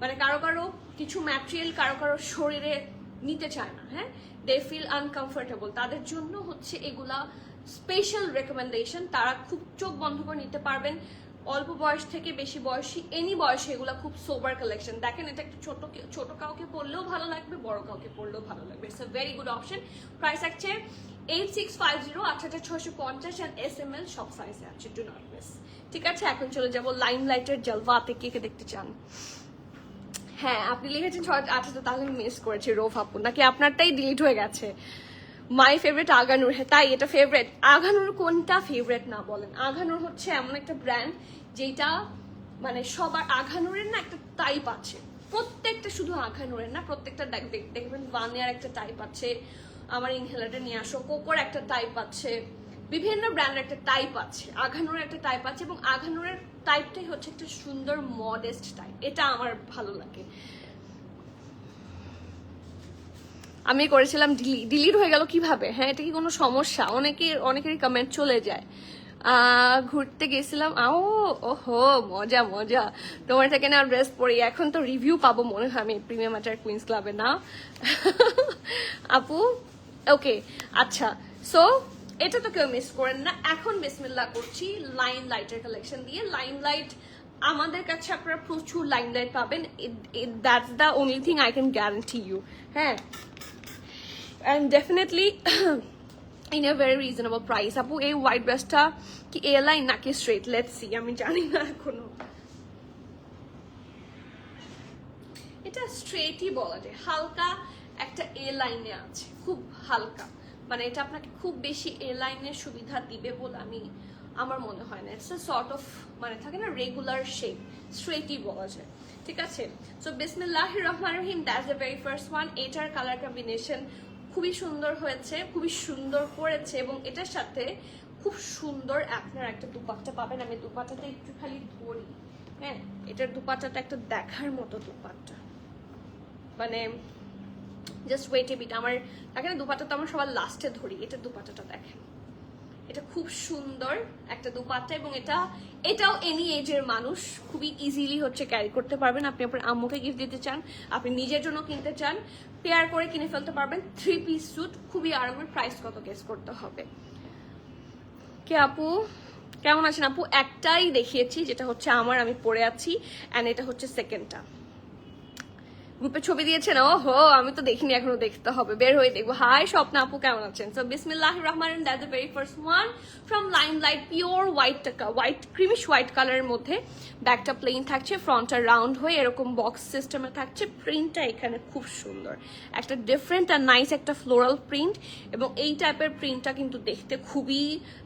মানে কারো কারো কিছু ম্যাটেরিয়াল কারো কারো শরীরে নিতে চায় না, হ্যাঁ, দে ফিল আনকমফোর্টেবল, তাদের জন্য হচ্ছে এগুলা স্পেশাল রেকমেন্ডেশন। তারা খুব চোখ বন্ধ করে নিতে পারবেন, অল্প বয়স থেকে বেশি বয়সী এনি বয়সে এগুলো খুব সোবার কালেকশন। দেখেন, এটা একটু ছোট কাউকে পরলেও ভালো লাগবে, বড় কাউকে পরলেও ভালো লাগবে। It's a very good option. Price আছে 8,650, 8,650, অ্যান্ড SML সব সাইজে আছে, ডু নট মিস। ঠিক আছে, এখন চলে যাবো লাইম লাইটের জলওয়াতে। কে কে দেখতে চান? হ্যাঁ, আপনি লিখেছেন 8,000, তাহলে আমি মিস করেছি। রোফ আপু, নাকি আপনারটাই ডিলিট হয়ে গেছে? My favourite Agha Noor. হ্যাঁ তাই, এটা ফেভারিট। আগানুর কোনটা ফেভারিট না বলেন? আগানুর হচ্ছে এমন একটা ব্র্যান্ড যেটা মানে সবার, আগানুরের না একটা টাইপ আছে, প্রত্যেকটা শুধু আগানুরের না, প্রত্যেকটা দেখবেন ভানিয়ার একটা টাইপ আছে, আমার ইনহেলারটা নিয়ে আসো, কোকোর একটা টাইপ আছে, বিভিন্ন ব্র্যান্ডের একটা টাইপ আছে, আগানুরের একটা টাইপ আছে, এবং আগানুরের টাইপটাই হচ্ছে একটা সুন্দর মডেস্ট টাইপ, এটা আমার ভালো লাগে। আমি করেছিলাম ডিলিট হয়ে গেল কিভাবে? হ্যাঁ, এটা কি কোনো সমস্যা? অনেকেরই কমেন্ট চলে যায়। ঘুরতে গেছিলাম। ওহো, মজা মজা। তোমার থেকে না ড্রেস পরি, এখন তো রিভিউ পাবো মনে হয় আমি প্রিমিয়াম আচার কুইন্স ক্লাবে, না আপু? ওকে, আচ্ছা। সো এটা তো কেউ মিস করেন না। এখন বিসমিল্লাহ করছি লাইম লাইটের কালেকশন দিয়ে। লাইম লাইট আমাদের কাছে আপনারা প্রচুর লাইম লাইট পাবেন, that's the only thing I can guarantee you. হ্যাঁ, and definitely in a very reasonable price. আপু এই হোয়াইট ড্রেসটা কি এ লাইন নাকি স্ট্রেট? লেটস সি, আমি জানি না এখনো। এটা স্ট্রেটই বলা যায়, হালকা একটা এ লাইনে আছে, খুব হালকা, মানে এটা আপনাকে খুব বেশি এ লাইনের সুবিধা দিবে বলে আমার মনে হয় না। ইটস আ সর্ট অফ, মানে থাকে না রেগুলার শেপ, স্ট্রেটই বলা যায়। ঠিক আছে, সো বিসমিল্লাহির রহমানির রহিম, that's the very first one. এটার কালার কম্বিনেশন খুবই সুন্দর হয়েছে, খুবই সুন্দর করেছে, এবং এটার সাথে খুব সুন্দর আপনার একটা দুপাট্টা পাবেন। আমি দুপাট্টাটা একটু খালি ধরি। হ্যাঁ, এটার দুপাট্টাটা একটা দেখার মতো দুপাট্টা, মানে জাস্ট ওয়েট এ বিট। আমার দেখেন দুপাট্টা তো আমার সবার লাস্টে ধরি, এটার দুপাট্টাটা দেখেন, এটা খুব সুন্দর একটা দুপাট্টা, এবং এটাও এনি এজের মানুষ খুবই ইজিলি হচ্ছে ক্যারি করতে পারবেন। আপনি আপনার আম্মুকে গিফট দিতে চান, আপনি নিজের জন্য কিনতে চান, পেয়ার করে কিনে ফেলতে পারবেন। 3 পিস স্যুট, খুবই আরামের। প্রাইস কত গেস করতে হবে। কে আপু কেমন আছেন? আপু একটাই দেখিয়েছি, যেটা হচ্ছে আমি পরে আছি, অ্যান্ড এটা হচ্ছে সেকেন্ডটা। গ্রুপে ছবি দিয়েছেন? ও হো, আমি তো দেখিনি এখনো, দেখতে হবে, বের হয়ে দেখবো। হাই স্বপ্না আপু, কেমন আছেন? সো বিসমিল্লাহির রহমানির রহিম, that's the very first one from Limelight, pure white creamish white কালারের মধ্যে। ব্যাকটা প্লেন থাকছে, ফ্রন্টটা রাউন্ড হয়ে এরকম বক্স সিস্টেমে থাকছে। প্রিন্টটা এখানে খুব সুন্দর, একটা ডিফারেন্ট আর নাইস একটা ফ্লোরাল প্রিন্ট, এবং এই টাইপের প্রিন্টটা কিন্তু দেখতে খুবই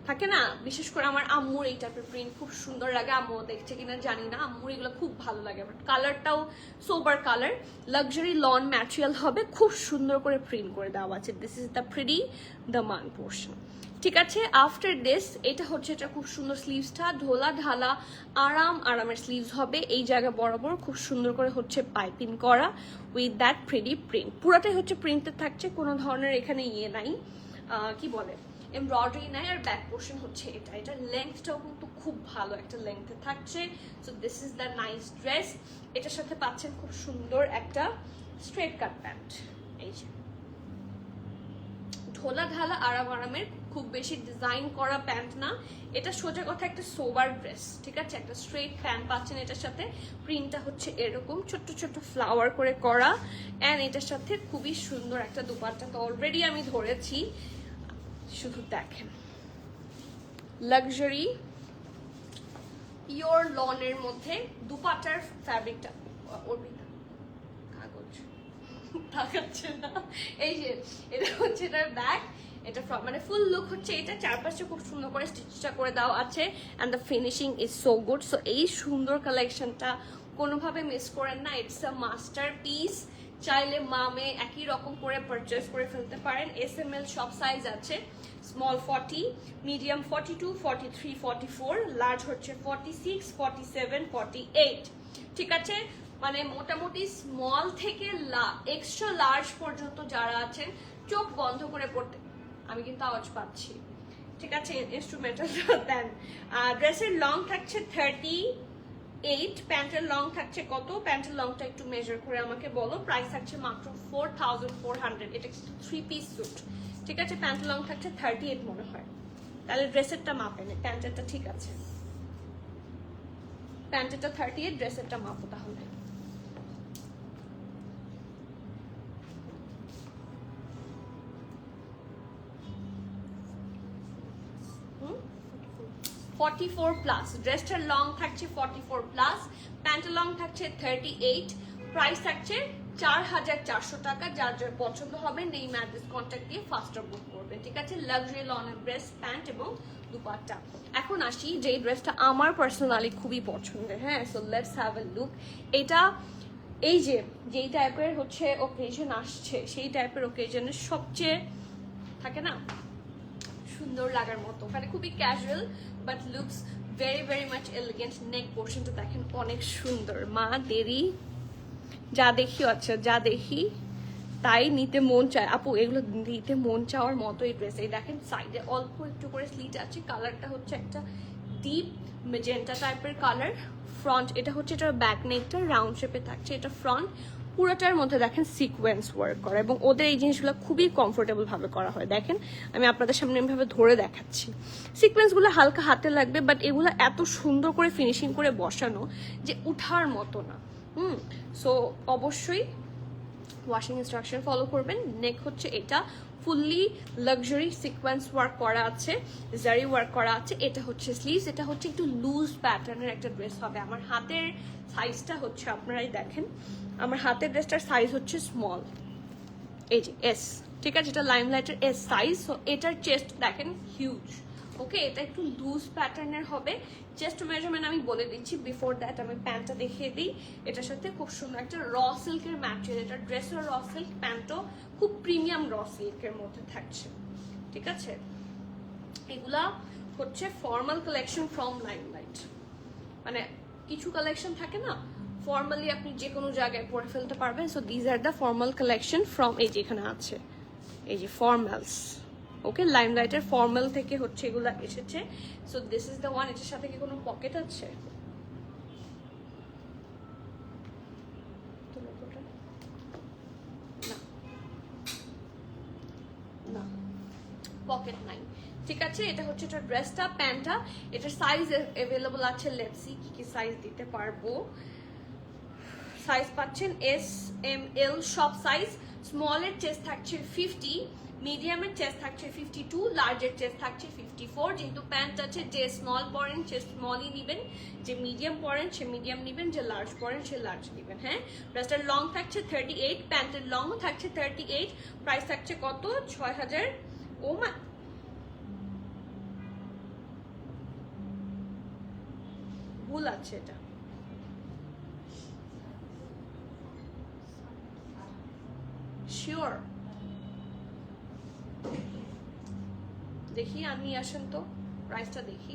থাকে না, বিশেষ করে আমার আম্মুর এই টাইপের প্রিন্ট খুব সুন্দর লাগে। আম্মু দেখছে কিনা জানি না, আম্মুর এগুলো খুব ভালো লাগে। বাট কালারটাও sober colour, luxury lawn material হবে, খুব সুন্দর করে প্রিন্ট করে দেওয়া আছে। This is the pretty the main portion. ঠিক আছে, আফটার দিস এটা হচ্ছে, এটা খুব সুন্দর স্লিভসটা, ঢোলা ঢালা আরামের স্লিভস হবে। এই জায়গা বরাবর খুব সুন্দর করে হচ্ছে পাইপিং করা উইথ দ্যাট প্রিটি প্রিন্ট। পুরাটাই হচ্ছে প্রিন্টেড থাকছে, কোনো ধরনের এখানে ইয়ে নাই, কি বলে, এমব্রয়ডারি নাই। আর ব্যাক পোর্শন হচ্ছে এটার লেন্থটাও কিন্তু খুব ভালো একটা লেন্থে থাকছে। So this is the nice dress. এটার সাথে পাচ্ছেন খুব সুন্দর একটা স্ট্রেট কাট প্যান্ট, এই যে ঢোলা ঢালা আরামের, খুব বেশি ডিজাইন করা প্যান্ট না, এটা সোজা কথা একটা সোবার ড্রেস। ঠিক আছে, একটা স্ট্রেট প্যান্ট পাচ্ছেন এটার সাথে। প্রিন্টটা হচ্ছে এরকম ছোট্ট ছোট্ট ফ্লাওয়ার করে করা, অ্যান্ড এটার সাথে খুবই সুন্দর একটা দুপাট্টা তো অলরেডি আমি ধরেছি, শুধু দেখেন। লাক্সারি পিওর লনের মধ্যে দুপাট্টার ফ্যাব্রিকটা, কাগজ থাকাচ্ছে না, এই যে এটা হচ্ছে এটার ব্যাক, এটা মানে ফুল লুক হচ্ছে এটা। চারপাশে খুব সুন্দর করে স্টিচটা করে দেওয়া আছে, and the finishing is so good. So এই সুন্দর কালেকশনটা কোনোভাবে মিস করেন না, ইটস আ মাস্টার পিস। চাইলে মামে একই রকম করে পারচেস করে ফেলতে পারেন। SML সব সাইজ আছে, স্মল 40, মিডিয়াম 42, 43, 44, লার্জ হচ্ছে 46, 47, 48। ঠিক আছে, মানে মোটামুটি স্মল থেকে এক্সট্রা লার্জ পর্যন্ত যারা আছেন, চোখ বন্ধ করে পড়তে, আমি কিন্তু আওয়াজ পাচ্ছি, ঠিক আছে, ইনস্ট্রুমেন্টাল দেন। ড্রেসের লং থাকছে 38, প্যান্টের লং থাকছে কত? প্যান্টের লংটা একটু মেজার করে আমাকে বলো। প্রাইস থাকছে মাত্র 4400। এটা 3 পিস স্যুট। ঠিক আছে, প্যান্টের লং থাকছে 38 মনে হয়, তাহলে ড্রেসেরটা মাপেন, প্যান্টেরটা ঠিক আছে, প্যান্টেরটা 38, ড্রেসেরটা মাপো তাহলে। হুম, 44+, ড্রেসটার লং থাকছে 44+, প্যান্টের লং থাকছে 38, প্রাইস থাকছে 4,400 টাকা। যার যার পছন্দ হবে নেম অ্যাড্রেস কন্ট্যাক্ট দিয়ে ফাস্টার বুক করবেন, ঠিক আছে? লাক্সারি লনের ড্রেস, প্যান্ট এবং দুপাট্টা। এখন আসি যেই ড্রেসটা আমার পার্সোনালি খুবই পছন্দের, হ্যাঁ। So let's have a look. এটা এই যেই টাইপের হচ্ছে ওকেশন আসছে, সেই টাইপের ওকেশনের সবচেয়ে থাকে না সুন্দর লাগার মতো, মানে খুবই casual but looks very very much elegant. Neck পোর্শনটা দেখেন অনেক সুন্দর। মা দেরি যা দেখি, আচ্ছা যা দেখি তাই নিতে মন চায় আপু, এগুলো নিতে মন চাওয়ার মতো এই ড্রেস। এই দেখেন সাইডে অল্প একটু করে স্লিট আছে, কালারটা হচ্ছে একটা ডিপ মেজেন্টা টাইপের কালার। ফ্রন্ট এটা হচ্ছে এটার ব্যাক নেকটা রাউন্ড শেপে থাকছে, এটা ফ্রন্ট পুরোটার মধ্যে দেখেন সিকোয়েন্স ওয়ার্ক করা, এবং ওদের এই জিনিসগুলো খুবই কমফোর্টেবল ভাবে করা হয়। দেখেন আমি আপনাদের সামনে এভাবে ধরে দেখাচ্ছি, সিকোয়েন্সগুলো হালকা হাতে লাগবে বাট এগুলো এত সুন্দর করে ফিনিশিং করে বসানো যে উঠার মতো না। সো অবশ্যই ওয়াশিং ইনস্ট্রাকশন ফলো করবেন। নেক হচ্ছে এটা ফুললি লাক্সারি সিকোয়েন্স ওয়ার্ক করা আছে, জারি ওয়ার্ক করা আছে। এটা হচ্ছে স্লিভস, এটা হচ্ছে একটু লুজ প্যাটার্নের একটা ড্রেস হবে। আমার হাতের সাইজটা হচ্ছে আপনারাই দেখেন, আমার হাতের ড্রেসটার সাইজ হচ্ছে স্মল, এই যে এস, ঠিক আছে? এটা লাইমলাইটের এস সাইজ। সো এটার চেস্ট দেখেন হিউজ, ওকে? এটা একটু লুজ প্যাটার্নের হবে। চেস্ট মেজারমেন্ট আমি বলে দিচ্ছি, বিফোর দ্যাট আমি প্যান্টটা দেখিয়ে দিই। এটার সাথে খুব সুন্দর একটা র সিল্কের ম্যাটেরিয়াল, এটা ড্রেসের র সিল্ক, প্যান্টও খুব প্রিমিয়াম র সিল্কের মধ্যে থাকছে, ঠিক আছে? এগুলা হচ্ছে ফর্মাল কালেকশন ফ্রম লাইমলাইট। মানে কিছু কালেকশন থাকে না ফর্মালি আপনি যে কোনো জায়গায় পরে ফেলতে পারবেন। So these are the formal collection from, এই যে এখানে আছে এই যে ফর্মালস, ওকে? লাইমলাইটের ফর্মাল থেকে হচ্ছে এগুলা এসেছে। So this is the one. এটার সাথে কি কোনো পকেট আছে? না, পকেট নাই, ঠিক আছে? এটা হচ্ছে এটা ড্রেসটা, প্যান্টটা। এটার সাইজ অ্যাভেলেবল আছে, লেটস সি কি কি সাইজ দিতে পারবো। সাইজ পাচ্ছেন এস, এম, এল সব সাইজ। স্মলের চেস্ট থাকছে 50, মিডিয়ামের চেস্ট থাকছে 52, লার্জের চেস্ট থাকছে 54। যেহেতু প্যান্ট আছে, যে স্মল পরেন সে স্মলই নেবেন, যে মিডিয়াম পরেন সে মিডিয়াম নেবেন, যে লার্জ পরেন সে লার্জ নেবেন, হ্যাঁ। ড্রেসটার লং থাকছে 38, প্যান্টের লংও থাকছে 38। প্রাইস থাকছে কত? 6000। ও মা, ভুল আছে, এটা শিওর? দেখি আমি, আসেন তো প্রাইসটা দেখি।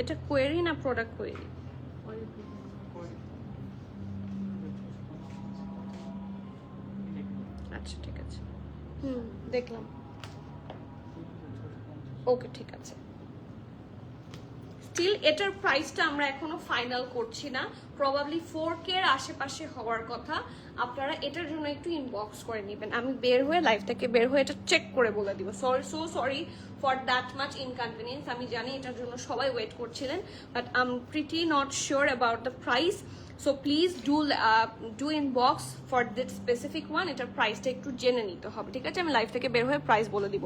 এটা কোয়েরি না প্রোডাক্ট কোয়েরি? আচ্ছা ঠিক আছে, দেখলাম, ওকে ঠিক আছে। স্টিল এটার প্রাইসটা আমরা এখনো ফাইনাল করছি না, প্রবাবলি 4K এর আশেপাশে হওয়ার কথা। আপনারা এটার জন্য একটু ইনবক্স করে নেবেন, আমি বের হয়ে লাইভ থেকে বের হয়ে এটা চেক করে বলে দিব। Sorry for that much inconvenience. আমি জানি এটার জন্য সবাই ওয়েট করছিলেন, but I am pretty not sure about the price. So please do inbox for this specific one. এটার প্রাইসটা একটু জেনে নিতে হবে, ঠিক আছে? আমি লাইভ থেকে বের হয়ে প্রাইস বলে দিব।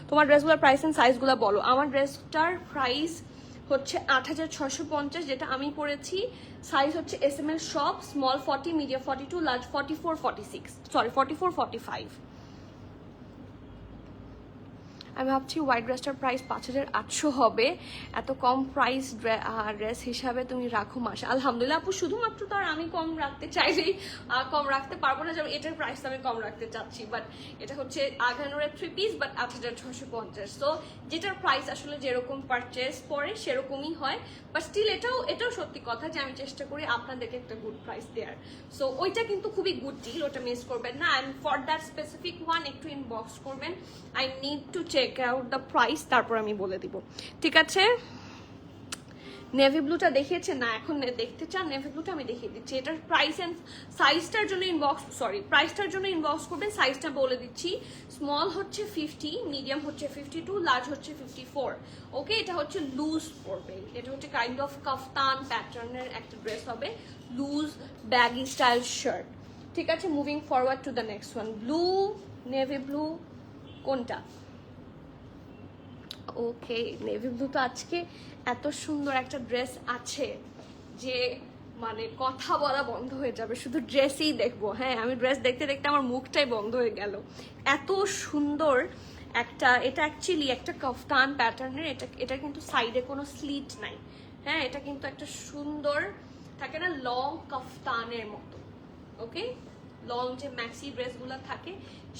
তোমার ড্রেসগুলোর প্রাইস এন্ড সাইজগুলো বলো। আমার ড্রেসটার প্রাইস হচ্ছে 8650, যেটা আমি পরেছি। সাইজ হচ্ছে SML shop, small 40, medium 42, large 44, 46, sorry 44, 45। আমি ভাবছি হোয়াইট ড্রেসটার প্রাইস 5800 হবে। এত কম প্রাইস ড্রেস হিসাবে তুমি রাখো মাসে, আলহামদুলিল্লাহ আপু। শুধুমাত্র তো আর আমি কম রাখতে চাইলেই কম রাখতে পারবো না, যেমন এটার প্রাইস আমি কম রাখতে চাচ্ছি, বাট এটা হচ্ছে আঘানোরের 3 পিস, বাট 8650। তো যেটার প্রাইস আসলে যেরকম পারচেস পরে সেরকমই হয়, বাট স্টিল এটাও সত্যি কথা যে আমি চেষ্টা করি আপনাদেরকে একটা গুড প্রাইস দেওয়ার। সো ওইটা কিন্তু খুবই গুড ডিল, ওটা মিস করবেন না। And for that specific one একটু ইনবক্স করবেন, I need to check out the price, তারপর আমি বলে দিব, ঠিক আছে? নেভি ব্লুটা দেখিয়েছে না, এখন দেখতে চান নেভি ব্লুটা আমি দেখিয়ে দিচ্ছি। এটার প্রাইস এন্ড সাইজটার জন্য প্রাইসটার জন্য ইনবক্স করবেন। সাইজটা বলে দিচ্ছি, স্মল হচ্ছে 50, মিডিয়াম হচ্ছে 52, লার্জ হচ্ছে 54। ওকে, এটা হচ্ছে লুজ পড়বে, এটা হচ্ছে কাইন্ড অফ কাফতান প্যাটার্নের একটা ড্রেস হবে, লুজ ব্যাগি স্টাইল শার্ট। ঠিক আছে, moving forward to the next one. Blue, navy blue কোনটা? ওকে, নেভি ব্লু তো আজকে এত সুন্দর একটা ড্রেস আছে যে মানে কথা বলা বন্ধ হয়ে যাবে, শুধু ড্রেসই দেখবো। হ্যাঁ, আমি ড্রেস দেখতে দেখতে আমার মুখটাই বন্ধ হয়ে গেল, এত সুন্দর একটা। এটা অ্যাকচুয়ালি একটা কাফতান প্যাটার্নের, এটা কিন্তু সাইডে কোনো স্লিট নাই। হ্যাঁ, এটা কিন্তু একটা সুন্দর থাকে না লং কাফতানের মতো। ওকে, লং যে ম্যাক্সি ড্রেসগুলো থাকে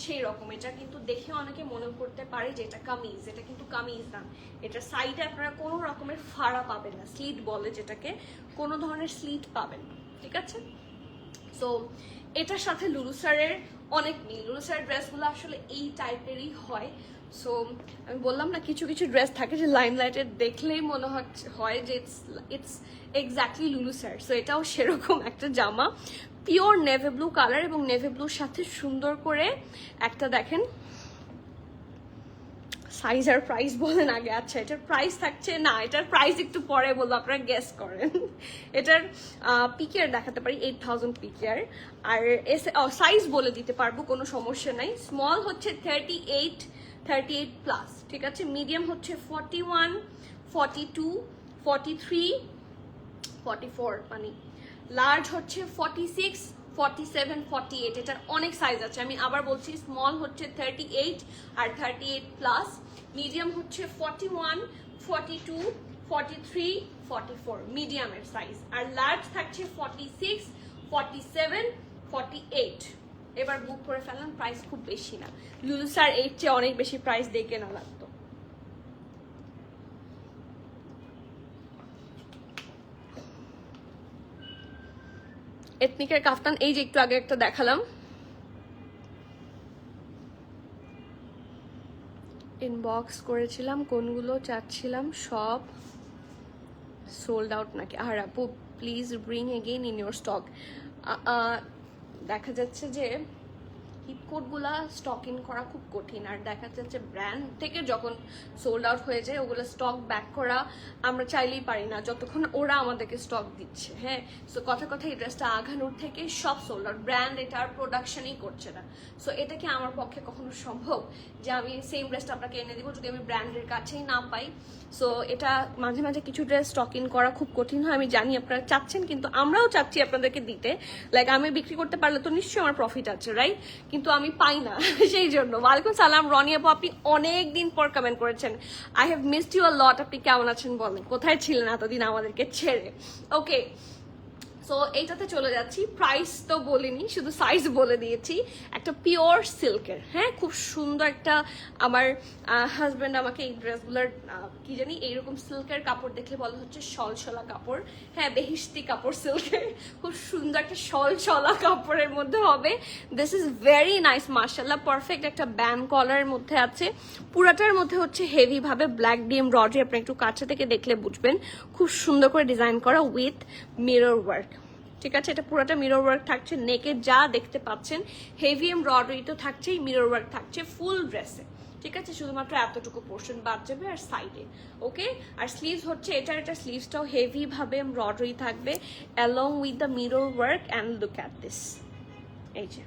সেই রকম। এটা কিন্তু দেখে অনেকে মনে করতে পারে যে এটা কামিজ, এটা কিন্তু কামিজ না। এটা সাইডে আপনারা কোনো রকমের ফাড়া পাবেন না, স্লিট বলে যেটাকে, কোনো ধরনের স্লিট পাবেন না। ঠিক আছে, সো এটার সাথে লুলুসারের অনেক মিল। লুলুসারের ড্রেসগুলো আসলে এই টাইপেরই হয়। সো আমি বললাম না, কিছু কিছু ড্রেস থাকে যে লাইমলাইটে দেখলেই মনে হয় যে ইটস এক্স্যাক্টলি লুলুসার। সো এটাও সেরকম একটা জামা, পিওর নেভি ব্লু কালার এবং নেভি ব্লুর সাথে সুন্দর করে একটা দেখেন সাইজ আর প্রাইস বলেন আগে। আচ্ছা, এটার প্রাইস থাকছে না, এটার প্রাইস একটু পরে বলবো, আপনারা গেস করেন। এটার পিকের দেখাতে পারি 8000 পিকের, আর সাইজ বলে দিতে পারবো, কোনো সমস্যা নাই। স্মল হচ্ছে 38 প্লাস, ঠিক আছে। মিডিয়াম হচ্ছে 41, 42, 43, 44, মানে লার্জ হচ্ছে 46, 47, 48। এটার অনেক সাইজ আছে, আমি আবার বলছি। স্মল হচ্ছে 38 আর 38 প্লাস, মিডিয়াম হচ্ছে 41, 42, 43, 44 মিডিয়ামের সাইজ, আর লার্জ থাকছে 46, 47, 48। এবার বুক করে ফেললাম, প্রাইস খুব বেশি না। লুলুসার এর চেয়ে অনেক বেশি প্রাইস দিয়ে কেনা লাগতো। এথনিকের কাফতান, এই যে একটু আগে একটা দেখালাম, ইনবক্স করেছিলাম কোনগুলো চাচ্ছিলাম, সব সোল্ড আউট নাকি? আর আপু please bring again in your stock. দেখা যাচ্ছে যে হিপকোটগুলা স্টক ইন করা খুব কঠিন, আর দেখা যাচ্ছে ব্র্যান্ড থেকে যখন সোল্ড আউট হয়ে যায় ওগুলো স্টক ব্যাক করা আমরা চাইলেই পারি না, যতক্ষণ ওরা আমাদেরকে স্টক দিচ্ছে। হ্যাঁ, সো কথা এই ড্রেসটা আঘানোর থেকে সব সোল্ড আউট, ব্র্যান্ড এটা আর প্রোডাকশনই করছে না। সো এটা কি আমার পক্ষে কখনো সম্ভব যে আমি সেম ড্রেসটা আপনাকে এনে দিব যদি আমি ব্র্যান্ডের কাছেই না পাই? সো এটা মাঝে মাঝে কিছু ড্রেস স্টক ইন করা খুব কঠিন হয়, আমি জানি আপনারা চাচ্ছেন, কিন্তু আমরাও চাচ্ছি আপনাদেরকে দিতে। লাইক আমি বিক্রি করতে পারলে তো নিশ্চয়ই আমার প্রফিট আছে, রাইট? কিন্তু আমি পাই না, সেই জন্য। ওয়ালাইকুম সালাম রনি আপু, আপনি অনেক দিন পর কমেন্ট করেছেন। I have missed you a lot. আপনি কেমন আছেন বলেন, কোথায় ছিলেন এতদিন আমাদেরকে ছেড়ে? ওকে, সো এইটাতে চলে যাচ্ছি। প্রাইস তো বলিনি, শুধু সাইজ বলে দিয়েছি। একটা পিওর সিল্কের, হ্যাঁ, খুব সুন্দর একটা, আমার হাজব্যান্ড আমাকে এই ড্রেসগুলোর কি জানি এইরকম সিল্কের কাপড় দেখলে বলা হচ্ছে সলসলা কাপড়। হ্যাঁ, বেহিস্তি কাপড় সিল্কের, খুব সুন্দর একটা সলসলা কাপড়ের মধ্যে হবে। দিস ইজ ভেরি নাইস, মাশাআল্লাহ, পারফেক্ট একটা ব্যান্ড কলারের মধ্যে আছে। পুরাটার মধ্যে হচ্ছে হেভি ভাবে ব্ল্যাক ডিএম রডে, আপনি একটু কাছে থেকে দেখলে বুঝবেন, খুব সুন্দর করে ডিজাইন করা উইথ মিরর ওয়ার্ক। ঠিক আছে, এটা পুরোটা মিরর ওয়ার্ক থাকছে, নেকে যা দেখতে পাচ্ছেন হেভি এমব্রয়ডারি তো থাকছেই, মিরর ওয়ার্ক থাকছে ফুল ড্রেসে। ঠিক আছে, শুধুমাত্র এতটুকু পোর্শন বাদ যাবে আর সাইডে। ওকে, আর স্লিভস হচ্ছে এটা স্লিভসটাও হেভি ভাবে এমব্রয়ডারি থাকবে along with the mirror work. And look at this, এই যে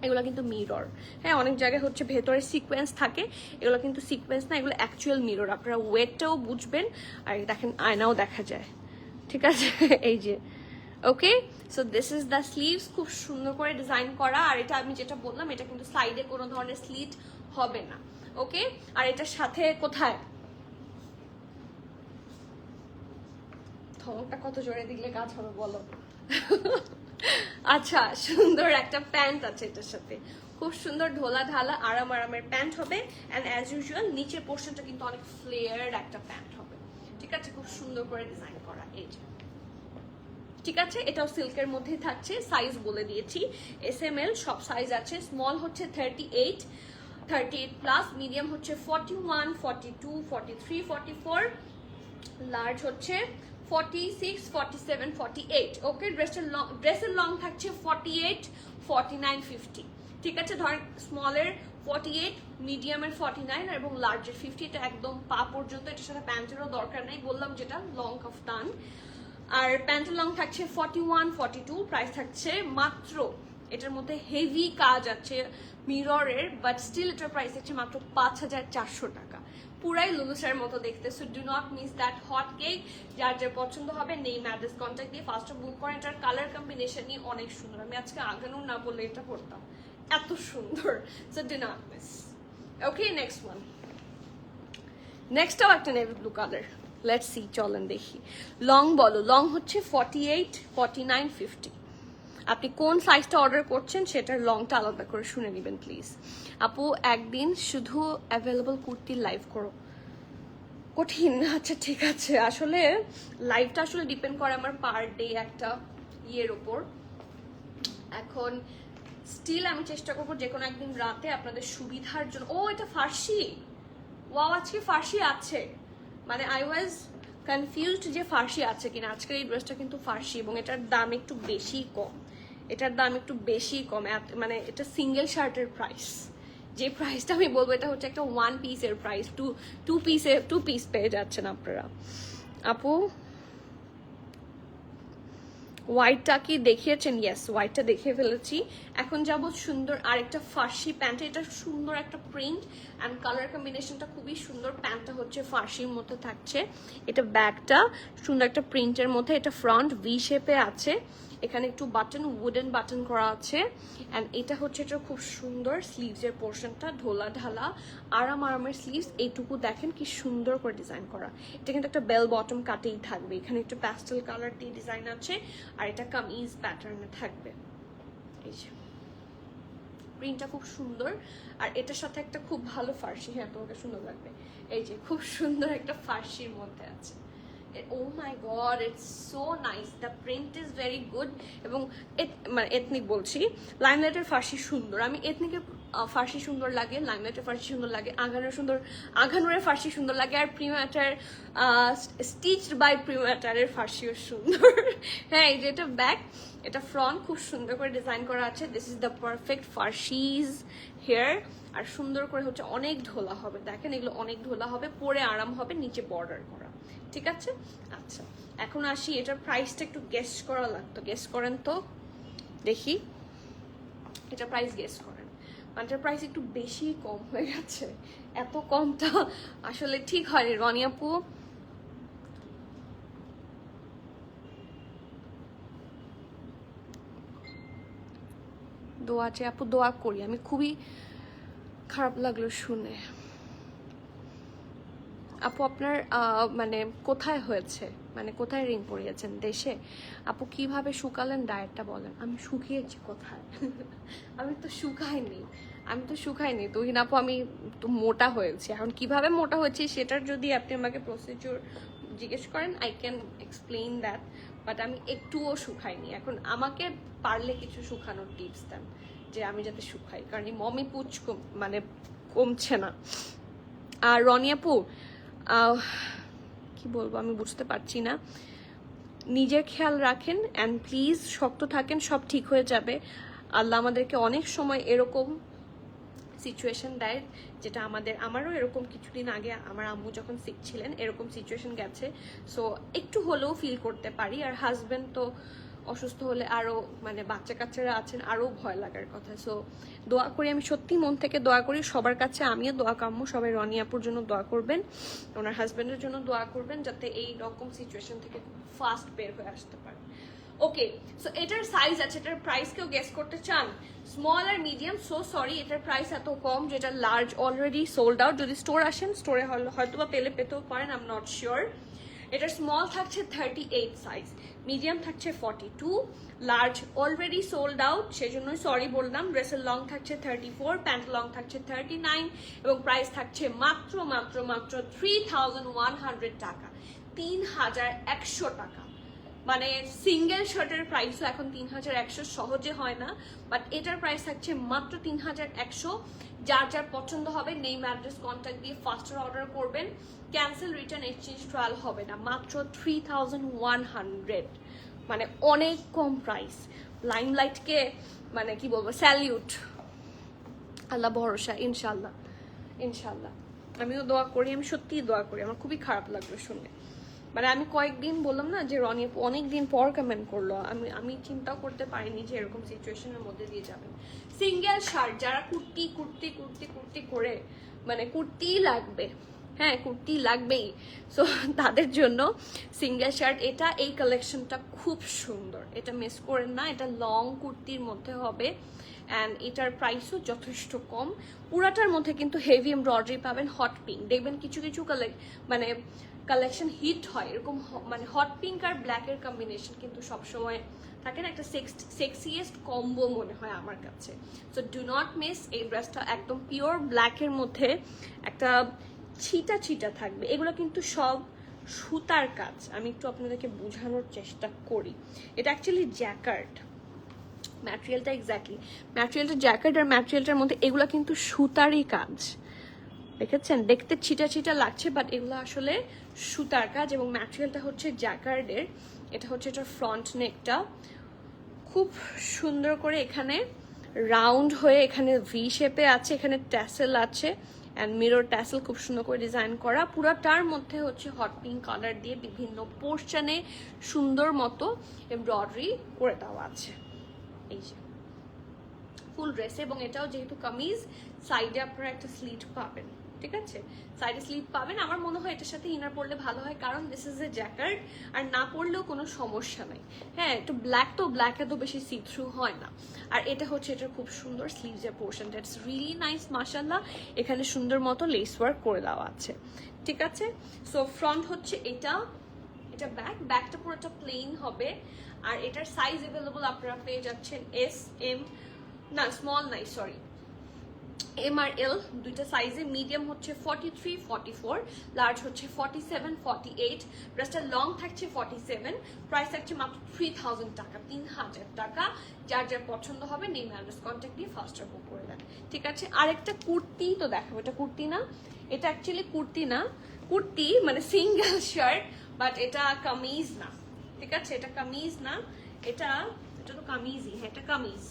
এগুলো কিন্তু মিরর। হ্যাঁ, অনেক জায়গায় হচ্ছে ভেতরে সিকোয়েন্স থাকে, এগুলো কিন্তু সিকোয়েন্স না, এগুলো অ্যাকচুয়াল মিরর। আপনারা ওয়েটটাও বুঝবেন, আর দেখেন আয়নাও দেখা যায়। ঠিক আছে, এই যে। Okay, so this is the sleeves, খুব সুন্দর করে ডিজাইন করা। আর এটা আমি যেটা বললাম, এটা কিন্তু সাইডে কোনো ধরনের স্লিট হবে না। ওকে, আর এটার সাথে কোথায় ধমকটা কত জোরে দিলে কাজ হবে বলো? আচ্ছা, সুন্দর একটা প্যান্ট আছে এটার সাথে, খুব সুন্দর ঢোলা ঢালা আরামের প্যান্ট হবে। অ্যান্ড অ্যাজ ইউজুয়াল নিচের পোর্শনটা কিন্তু অনেক ফ্লেয়ার্ড একটা প্যান্ট হবে। ঠিক আছে, খুব সুন্দর করে ডিজাইন করা, এই যে। ঠিক আছে, এটাও সিল্কের মধ্যেই থাকছে। সাইজ বলে দিয়েছি, SML সব সাইজ আছে। স্মল হচ্ছে 38 প্লাস, মিডিয়াম হচ্ছে 41, 42, 43, 44, লার্জ হচ্ছে 46, 47, 48। ওকে, ড্রেসের লং থাকছে 48, 49, 50। ঠিক আছে, ধরেন স্মলের 48, মিডিয়ামের 49 এবং লার্জের 50। এটা একদম পা পর্যন্ত, এটার সাথে প্যান্টেরও দরকার নেই, বললাম যেটা লং কাফতান। আর প্যান্টের লং থাকছে 41, 42। প্রাইস থাকছে মাত্র, এটার মধ্যে হেভি কাজ আছে মিররের, বাট স্টিল এটার প্রাইস থাকছে মাত্র 5400 টাকা। পুরাই লুলুসের মতো দেখতে। So do not miss that hot cake. যার যার পছন্দ হবে নেম অ্যাড্রেস কন্ট্যাক্ট দিয়ে ফার্স্ট বুক করেন। এটার কালার কম্বিনেশনই অনেক সুন্দর। আমি আজকে আগানো না বলে এটা পড়তাম, এত সুন্দর। So do not miss. Okay, next one. নেক্সটটাও একটা navy blue colour. Let's see, চলেন দেখি। লং বলো। লং হচ্ছে 48, 49, 50। আপনি কোন সাইজটা অর্ডার করছেন সেটার লংটা আলাদা করে শুনে নেবেন প্লিজ। আপু একদিন শুধু অ্যাভেলেবল কুর্তির লাইভ করো। কঠিন। আচ্ছা ঠিক আছে, আসলে লাইভটা আসলে ডিপেন্ড করে আমার পার ডে একটা ইয়ের ওপর। এখন স্টিল আমি চেষ্টা করবো যে কোনো একদিন রাতে আপনাদের সুবিধার জন্য। ও, এটা ফার্সি। ওয়াও, আজকে ফার্সি আছে। মানে আই ওয়াজ কনফিউজড যে ফার্সি আছে কিনা। আজকের এই ড্রেসটা কিন্তু ফার্সি এবং এটার দাম একটু বেশি কম। এটার দাম একটু বেশি কম, মানে এটা সিঙ্গেল শার্টের প্রাইস। যে প্রাইসটা আমি বলবো এটা হচ্ছে একটা ওয়ান পিসের প্রাইস। টু পিস পেয়ে যাচ্ছেন আপনারা। আপু হোয়াইটটা কি দেখিয়েছেন? ইয়েস, হোয়াইটটা দেখিয়ে ফেলেছি। এখন যাব সুন্দর আরেকটা ফার্সি প্যান্ট। এটা সুন্দর একটা প্রিন্ট অ্যান্ড কালার কম্বিনেশনটা খুবই সুন্দর। প্যান্টটা হচ্ছে ফার্সির মধ্যে থাকছে। এটা ব্যাগটা সুন্দর একটা প্রিন্টের মধ্যে। এটা ফ্রন্ট ভি শেপে আছে, এখানে একটু বাটন, উডেন বাটন করা আছে। অ্যান্ড এটা হচ্ছে এটা খুব সুন্দর স্লিভসের পোর্শনটা, ঢোলা ঢালা আরামের স্লিভস। এইটুকু দেখেন কি সুন্দর করে ডিজাইন করা। এটা কিন্তু একটা বেল বটম কাটেই থাকবে। এখানে একটু প্যাস্টেল কালার দিয়ে ডিজাইন আছে আর এটা কামিজ প্যাটার্নে থাকবে। এই যে প্রিন্টটা খুব সুন্দর। আর এটার সাথে একটা খুব ভালো ফার্সি, হ্যাঁ তোমাকে সুন্দর লাগবে। এই যে খুব সুন্দর একটা ফার্সির মধ্যে আছে। Oh my god, it's so nice. The print is very good. এবং মানে এথনিক বলছি, লাইমলাইটের ফার্সি সুন্দর। আমি এথনিকের ফার্সি সুন্দর লাগে, লাইমলাইটের ফার্সি সুন্দর লাগে, আঘানুরের ফার্সি সুন্দর লাগে, আর প্রিমাটার স্টিচড বাই প্রিমাটারের ফার্সিও সুন্দর। হ্যাঁ, এই যে এটা ব্যাক, এটা ফ্রন্ট খুব সুন্দর করে ডিজাইন করা আছে। দিস ইজ দ্য পারফেক্ট ফার্সিজ হেয়ার। আর সুন্দর করে হচ্ছে অনেক ঢোলা হবে, দেখেন এগুলো অনেক ঢোলা হবে, পরে আরাম হবে, নিচে বর্ডার করা। ঠিক আছে, আচ্ছা এখন আসি। এটার প্রাইসটা একটু গেস করা লাগতো। গেস করেন তো দেখি, এটা প্রাইস গেস করেন। মানে এটার প্রাইস একটু বেশি কম হয়ে গেছে। এত কমটা আসলে ঠিক হয়নি। রনি আপু দোয়া আছে আপু, দোয়া করি। আমি খুবই খারাপ লাগলো শুনে। আপু আপনার মানে কোথায় হয়েছে, মানে কোথায় রিং পরিয়েছেন? দেশে? আপু কিভাবে শুকালেন ডায়েটটা বলেন। আমি শুকিয়েছি কোথায়? আমি তো শুকাইনি। তুহিন আপু আমি তো মোটা হয়েছি। এখন কিভাবে মোটা হয়েছি সেটার যদি আপনি আমাকে প্রসিডিউর জিজ্ঞেস করেন, I can explain that, but আমি একটুও শুকাইনি। এখন আমাকে পারলে কিছু শুকানোর টিপস দেন যে আমি যাতে শুকাই, কারণ এই মমি পুচ মানে কমছে না। আর রনি আপু কি বলবো আমি বুঝতে পারছি না। নিজের খেয়াল রাখেন অ্যান্ড প্লিজ শক্ত থাকেন, সব ঠিক হয়ে যাবে। আল্লাহ আমাদেরকে অনেক সময় এরকম সিচুয়েশন দেয়, যেটা আমারও এরকম কিছুদিন আগে আমার আম্মু যখন সিক ছিলেন এরকম সিচুয়েশন গেছে। সো একটু হলেও ফিল করতে পারি। আর হাজব্যান্ড তো অসুস্থ হলে আরও, মানে বাচ্চা কাচ্চারা আছেন, আরও ভয় লাগার কথা। সো দোয়া করি, আমি সত্যি মন থেকে দোয়া করি সবার কাছে। আমিও দোয়া কাম্য, সবাই রনি আপুর জন্য দোয়া করবেন, ওনার হাজব্যান্ডের জন্য দোয়া করবেন, যাতে এই রকম সিচুয়েশন থেকে ফাস্ট বের হয়ে আসতে পারে। ওকে, সো এটার সাইজ আছে, এটার প্রাইস কেউ গেস করতে চান? স্মল আর মিডিয়াম। সো সরি, এটার প্রাইস এত কম, যেটা লার্জ অলরেডি সোল্ড আউট। যদি স্টোর আসেন, স্টোরে হয়তো বা পেতেও পারেন, আই এম নট শিওর। এটার স্মল থাকছে 38 সাইজ, মিডিয়াম থাকছে 42, লার্জ অলরেডি সোল্ড আউট, সেজন্যই সরি বললাম। ড্রেসের লং থাকছে 34, প্যান্ট লং থাকছে 39 এবং প্রাইস থাকছে মাত্র 3100 টাকা, 3100 টাকা। মানে সিঙ্গেল শার্টের প্রাইসও এখন 3100 সহজে হয় না, বাট এটার প্রাইস থাকছে মাত্র 3100। যার যার পছন্দ হবে নেম অ্যাড্রেস কন্ট্যাক্ট দিয়ে ফাস্টার অর্ডার করবেন, ক্যান্সেল রিটার্ন এক্সচেঞ্জ ট্রায়াল হবে না, মাত্র 3100। মানে অনেক কম প্রাইস। লাইমলাইটকে মানে কি বলবো, স্যালিউট। আল্লাহ ভরসা, ইনশাল্লাহ ইনশাল্লাহ। আমিও দোয়া করি, আমি সত্যিই দোয়া করি। আমার খুবই খারাপ লাগলো শুনে, মানে আমি কয়েকদিন বললাম না যে রনি অনেকদিন পর কমেন্ট করলো, আমি চিন্তাও করতে পারিনি যে এরকম সিচুয়েশনের মধ্যে দিয়ে যাবেন। সিঙ্গেল শার্ট যারা কুর্তি কুর্তি কুর্তি কুর্তি করে মানে কুর্তিই লাগবে, হ্যাঁ কুর্তি লাগবেই, সো তাদের জন্য সিঙ্গেল শার্ট এটা। এই কালেকশনটা খুব সুন্দর, এটা মিস করেন না। এটা লং কুর্তির মধ্যে হবে অ্যান্ড এটার প্রাইসও যথেষ্ট কম। পুরাটার মধ্যে কিন্তু হেভি এমব্রয়ডারি পাবেন, হট পিঙ্ক। দেখবেন কিছু কিছু মানে কালেকশন হিট হয় এরকম, মানে হট পিঙ্ক আর ব্ল্যাকের কম্বিনেশন কিন্তু সবসময় থাকে না, একটা সেক্সিয়েস্ট কম্বো মনে হয় আমার কাছে। So do not miss. এই ড্রেসটা একদম পিওর ব্ল্যাকের মধ্যে একটা ছিটা ছিটা থাকবে। এগুলো কিন্তু সব সুতার কাজ, আমি একটু আপনাদেরকে বোঝানোর চেষ্টা করি। এটা অ্যাকচুয়ালি জ্যাকার্ড ম্যাটেরিয়ালটা, এক্স্যাক্টলি ম্যাটেরিয়ালটা জ্যাকেট, আর ম্যাটেরিয়ালটার মধ্যে এগুলো কিন্তু সুতারই কাজ। দেখেছেন, দেখতে ছিটা ছিটা লাগছে বাট এগুলো আসলে সুতার কাজ, এবং ম্যাটেরিয়ালটা হচ্ছে জ্যাকার্ডের। এটা হচ্ছে এটার ফ্রন্ট নেকটা, খুব সুন্দর করে এখানে রাউন্ড হয়ে এখানে ভি শেপে আছে, এখানে ট্যাসেল আছে অ্যান্ড মিরর ট্যাসেল খুব সুন্দর করে ডিজাইন করা। পুরাটার মধ্যে হচ্ছে হট পিঙ্ক কালার দিয়ে বিভিন্ন পোর্শনে সুন্দর মতো এমব্রয়ডারি করে দেওয়া আছে। এই যে ফুল ড্রেস, এবং এটাও যেহেতু কামিজ, সাইডে আপনারা একটা স্লিট পাবেন, ঠিক আছে, সাইডে স্লিট পাবেন। আমার মনে হয় এটার সাথে ইনার পরলে ভালো হয়, কারণ দিস ইজ এ জ্যাকেট, আর না পরলেও কোনো সমস্যা নাই। হ্যাঁ, একটু ব্ল্যাক, তো ব্ল্যাক এত বেশি সি থ্রু হয় না। আর এটা হচ্ছে এটার খুব সুন্দর স্লিভসের পোর্শনটা, ইটস রিয়েলি নাইস মাশাআল্লাহ। এখানে সুন্দর মতো লেস ওয়ার্ক করে দেওয়া আছে, ঠিক আছে। সো ফ্রন্ট হচ্ছে এটা, এটা ব্যাকটা পুরোটা প্লেন হবে। আর এটার সাইজ অ্যাভেলেবল আপনারা পেয়ে যাচ্ছেন এস এম, না স্মল নাই সরি, এম আর এল দুইটা সাইজে। মিডিয়াম হচ্ছে 43, 44, লার্জ হচ্ছে 47, 48। ড্রেসটা লং থাকছে 47। প্রাইস থাকছে মাত্র 3000 টাকা, 3000 টাকা। যার যার পছন্দ হবে নেম অ্যাড্রেস কন্ট্যাক্ট দিয়ে ফার্স্ট বুক করে দেন, ঠিক আছে। আরেকটা কুর্তি তো দেখাবো, এটা কুর্তি না, এটা অ্যাকচুয়ালি কুর্তি না, কুর্তি মানে সিঙ্গেল শার্ট, বাট এটা কামিজ না, ঠিক আছে, এটা কামিজ না, এটা তো কামিজই, হ্যাঁ এটা কামিজ।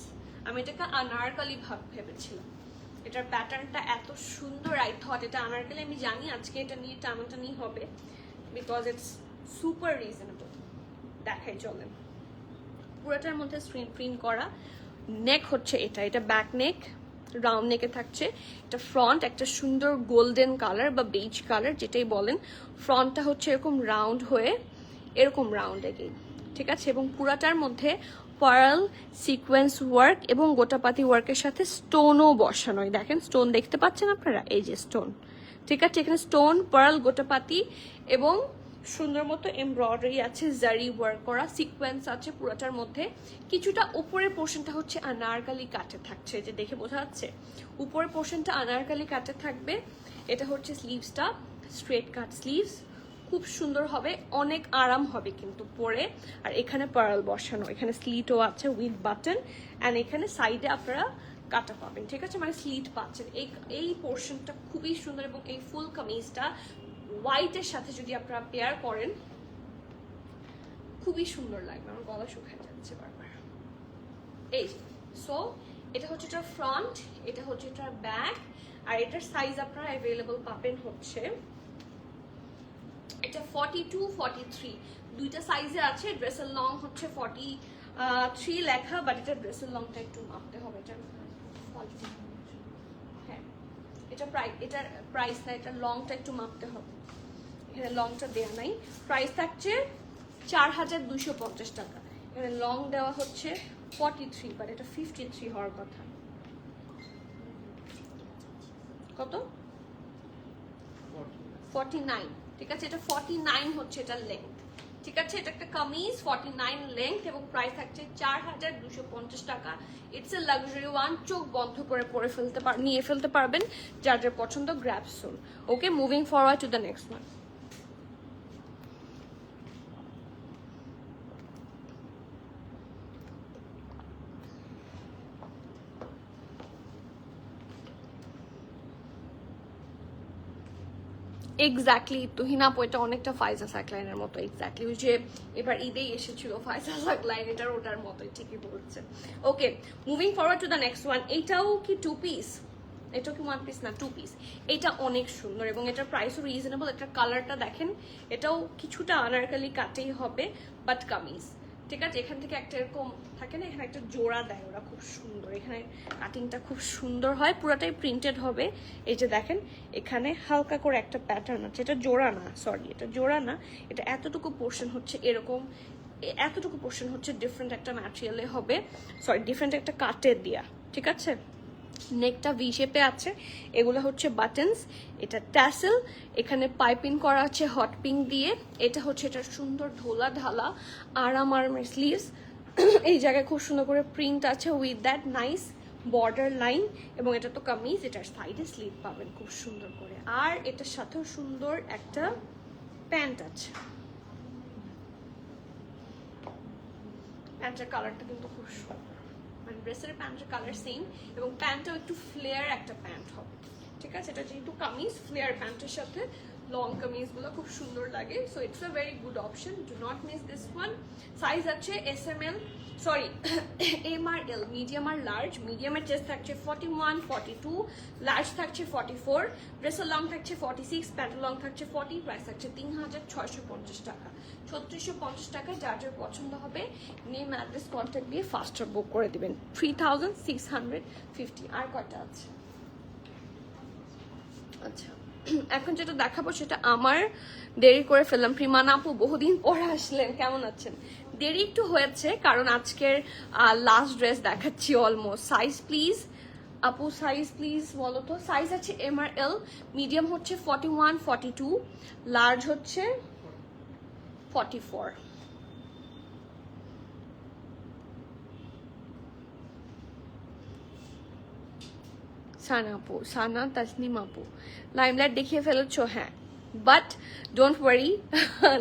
আমি এটাকে আনারকলি ভেবেছিলাম। এটার প্যাটার্নটা এত সুন্দর, আই থট এটা আনারকলি। আমি জানি আজকে এটা নিয়ে টানাটানি হবে, বিকজ ইটস সুপার রিজনেবল। দেখাই চলেন, পুরোটার মধ্যে স্ক্রিন প্রিন্ট করা। নেক হচ্ছে এটা, এটা ব্যাক নেক, রাউন্ড নেকে থাকছে। এটা ফ্রন্ট একটা সুন্দর গোল্ডেন কালার বা বেজ কালার যেটাই বলেন। ফ্রন্টটা হচ্ছে এরকম রাউন্ড হয়ে, এরকম রাউন্ড এগেইন, ঠিক আছে। এবং পুরাটার মধ্যে পার্ল সিকোয়েন্স ওয়ার্ক এবং গোটাপাতি ওয়ার্কের সাথে স্টোনও বসানো। দেখেন স্টোন দেখতে পাচ্ছেন আপনারা, এই যে স্টোন, ঠিক আছে। এখানে স্টোন, পার্ল, গোটাপাতি এবং সুন্দর মতো এমব্রয়ডারি আছে, জারি ওয়ার্ক করা, সিকোয়েন্স আছে পুরোটার মধ্যে। কিছুটা উপরের পোর্শনটা হচ্ছে আনারকলি কাটে থাকছে, যে দেখে বোঝা যাচ্ছে উপরের পোর্শনটা আনারকলি কাটে থাকবে। এটা হচ্ছে স্লিভসটা, স্ট্রেট কাট স্লিভস, খুব সুন্দর হবে, অনেক আরাম হবে কিন্তু পরে। আর এখানে পার্ল বসানো, এখানে স্লিটও আছে উইথ বাটন, অ্যান্ড এখানে সাইডে আপনারা কাটা পাবেন, ঠিক আছে, মানে স্লিট পাচ্ছেন। এই পোর্শনটা খুবই সুন্দর, এবং এই ফুল কামিজটা হোয়াইটের সাথে যদি আপনারা পেয়ার করেন খুবই সুন্দর লাগবে। আমার গলা শুকিয়ে যাচ্ছে বারবার। এই সো এটা হচ্ছে এটার ফ্রন্ট, এটা হচ্ছে এটার ব্যাক, আর এটার সাইজ আপনারা অ্যাভেলেবল পাবেন হচ্ছে এটা 42, 43 দুইটা সাইজে আছে। ড্রেসের লং হচ্ছে 43 লেখা, বাট এটা ড্রেসের লংটা একটু মাপতে হবে। এটা হ্যাঁ, এটার প্রাইস না, এটার লংটা একটু মাপতে হবে, এখানে লংটা দেওয়া নাই। প্রাইস থাকছে 4250 টাকা। এখানে লং দেওয়া হচ্ছে 43, বাট এটা 53 হওয়ার কথা। কত? 49, ঠিক আছে। এটা 49 হচ্ছে এটার লেন্থ, ঠিক আছে। এটা একটা কামিজ, 49 লেন্থ, এবং প্রাইস থাকছে 4250 টাকা। ইটস এ লাক্সারি ওয়ান, চোখ বন্ধ করে নিয়ে ফেলতে পারবেন। যার যার পছন্দ grab soon. Okay, moving forward to the next one. Exactly Tuhina আপু, এটা অনেকটা ফাইজা সাকলাইনের মতো। এক্স্যাক্টলি ওই যে এবার ঈদেই এসেছিল ফাইজা সাকলাইন, এটার ওটার মতোই, ঠিকই বলছে। Okay, moving forward to the next one. এটাও কি 2 পিস? এটাও কি 1 পিস না 2 পিস? এটা অনেক সুন্দর এবং এটার প্রাইসও রিজনেবল। এটার কালারটা দেখেন, এটাও কিছুটা আনারকলি কাটেই হবে বাট কামিজ, ঠিক আছে? এখান থেকে একটা এরকম থাকে না, এখানে একটা জোড়া দেয় ওরা, খুব সুন্দর। এখানে কাটিংটা খুব সুন্দর হয়, পুরোটাই প্রিন্টেড হবে। এই যে দেখেন এখানে হালকা করে একটা প্যাটার্ন আছে, এটা জোড়া না, সরি এটা জোড়া না, এটা এতটুকু পোর্শন হচ্ছে এরকম, এতটুকু পোর্শন হচ্ছে ডিফারেন্ট একটা ম্যাটেরিয়ালে হবে, সরি ডিফারেন্ট একটা কাটের দিয়া, ঠিক আছে? নেকটা ভি শেপে আছে, এগুলো হচ্ছে বাটনস, এটা ট্যাসেল, এখানে পাইপিং করা আছে হট পিঙ্ক দিয়ে। এটা হচ্ছে এটা সুন্দর ঢোলা ঢালা আরাম আরামের স্লিভস, এই জায়গায় খুব সুন্দর করে প্রিন্ট আছে with that nice border line, এবং এটা তো কামিজ, এটার সাইডে স্লিভ পাবেন খুব সুন্দর করে। আর এটার সাথেও সুন্দর একটা প্যান্ট আছে, প্যান্টের কালারটা কিন্তু খুব সুন্দর, মানে ড্রেসের প্যান্টের কালার সেম, এবং প্যান্টটাও একটু ফ্লেয়ার একটা প্যান্ট হবে, ঠিক আছে? এটা যেহেতু কামিজ, ফ্লেয়ার প্যান্টের সাথে লং কামিজগুলো খুব সুন্দর লাগে। So it's a very good option, do not miss this one. Size আছে SML, সরি MRL, মিডিয়াম আর লার্জ। মিডিয়ামের চেস্ট থাকছে 41, 42, লার্জ থাকছে 44, ড্রেসের লং থাকছে 46, প্যান্টের লং থাকছে 40, প্রাইস থাকছে 3650 টাকা। 3650 টাকা, যার যার পছন্দ হবে নেম অ্যাড্রেস কন্ট্যাক্ট দিয়ে ফাস্টার বুক করে দিবেন। 3650। আর কয়টা আছে? আচ্ছা, এখন যেটা দেখাবো সেটা আমার দেরি করে ফেললাম। প্রিমানা আপু বহুদিন পর আসলেন, কেমন আছেন? দেরি একটু হয়েছে কারণ আজকের লাস্ট ড্রেস দেখাচ্ছি অলমোস্ট। সাইজ প্লিজ আপু, সাইজ প্লিজ বলো তো। সাইজ আছে MRL, মিডিয়াম হচ্ছে 41, 42, লার্জ হচ্ছে 44। সানা আপু, সানা তাসনিম আপু, লাইমলাইট দেখিয়ে ফেলেছো? হ্যাঁ, but don't worry,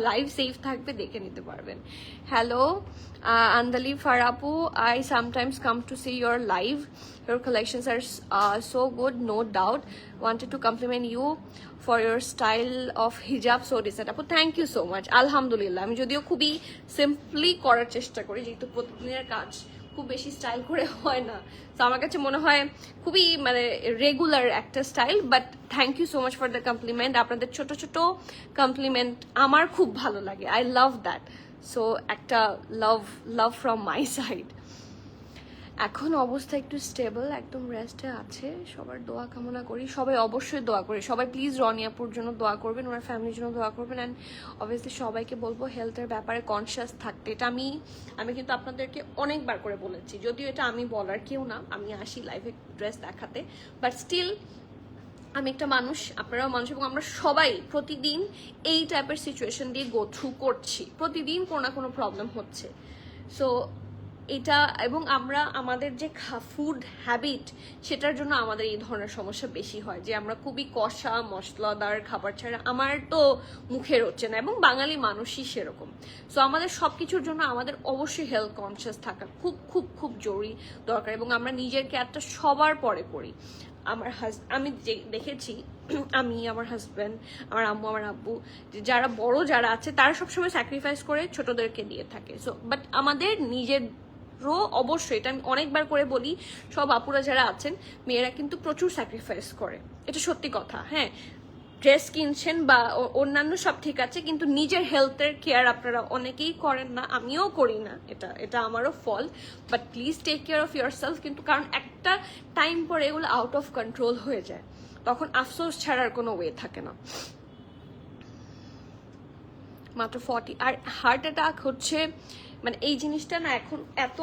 live safe থাকবে, দেখে নিতে পারবেন। হ্যালো আন্দালি ফারাপু, I sometimes come to see your live, your collections are so good, no doubt. Wanted to compliment you for your style of hijab, so decent. আপু thank you so much. আলহামদুলিল্লাহ, আমি যদিও খুবই সিম্পলি করার চেষ্টা করি, যেহেতু প্রতিদিনের কাজ খুব বেশি স্টাইল করে হয় না, তো আমার কাছে মনে হয় খুবই মানে রেগুলার একটা style. But thank you so much for the compliment. আপনাদের ছোট ছোট কমপ্লিমেন্ট আমার খুব ভালো লাগে, আই লাভ দ্যাট। সো একটা লাভ ফ্রম মাই সাইড। এখন অবস্থা একটু স্টেবল, একদম রেস্টে আছে। সবার দোয়া কামনা করি, সবাই অবশ্যই দোয়া করি। সবাই প্লিজ রনিয়াপুর জন্য দোয়া করবেন, ওনার ফ্যামিলির জন্য দোয়া করবেন। অ্যান্ড অবভিয়াসলি সবাইকে বলবো হেলথের ব্যাপারে কনসিয়াস থাকতে। এটা আমি কিন্তু আপনাদেরকে অনেকবার করে বলেছি, যদিও এটা আমি বলার কেউ না, আমি আসি লাইভে ড্রেস দেখাতে, বাট স্টিল আমি একটা মানুষ, আপনারাও মানুষ, এবং আমরা সবাই প্রতিদিন এই টাইপের সিচুয়েশন দিয়ে গো থ্রু করছি, প্রতিদিন কোনো না কোনো প্রবলেম হচ্ছে। সো এটা, এবং আমরা আমাদের যে ফুড হ্যাবিট, সেটার জন্য আমাদের এই ধরনের সমস্যা বেশি হয়, যে আমরা খুবই কষা মশলাদার খাবার ছাড়া আমার তো মুখে রচ্ছে না, এবং বাঙালি মানুষই সেরকম। সো আমাদের সব কিছুর জন্য আমাদের অবশ্যই হেলথ কনসিয়াস থাকা খুব খুব খুব জরুরি দরকার, এবং আমরা নিজের কেয়ারটা সবার পরে করি। আমি দেখেছি, আমি, আমার হাজব্যান্ড, আমার আম্মু, আমার আব্বু, যারা বড় যারা আছে তারা সবসময় স্যাক্রিফাইস করে ছোটদেরকে দিয়ে থাকে। সো বাট আমাদের নিজের অবশ্যই, এটা আমি অনেকবার করে বলি, সব আপুরা যারা আছেন, মেয়েরা কিন্তু প্রচুর স্যাক্রিফাইস করে, এটা সত্যি কথা। হ্যাঁ, ড্রেস কিনছেন বা অন্যান্য সব ঠিক আছে, কিন্তু নিজের হেলথের কেয়ার আপনারা অনেকেই করেন না, আমিও করি না, এটা আমারও fault. But please take care of yourself, কিন্তু কারণ একটা টাইম পরে এগুলো আউট অফ কন্ট্রোল হয়ে যায়, তখন আফসোস ছাড়ার কোনো ওয়ে থাকে না। মাত্র 40। আর হার্ট অ্যাটাক হচ্ছে মানে এই জিনিসটা না এখন এত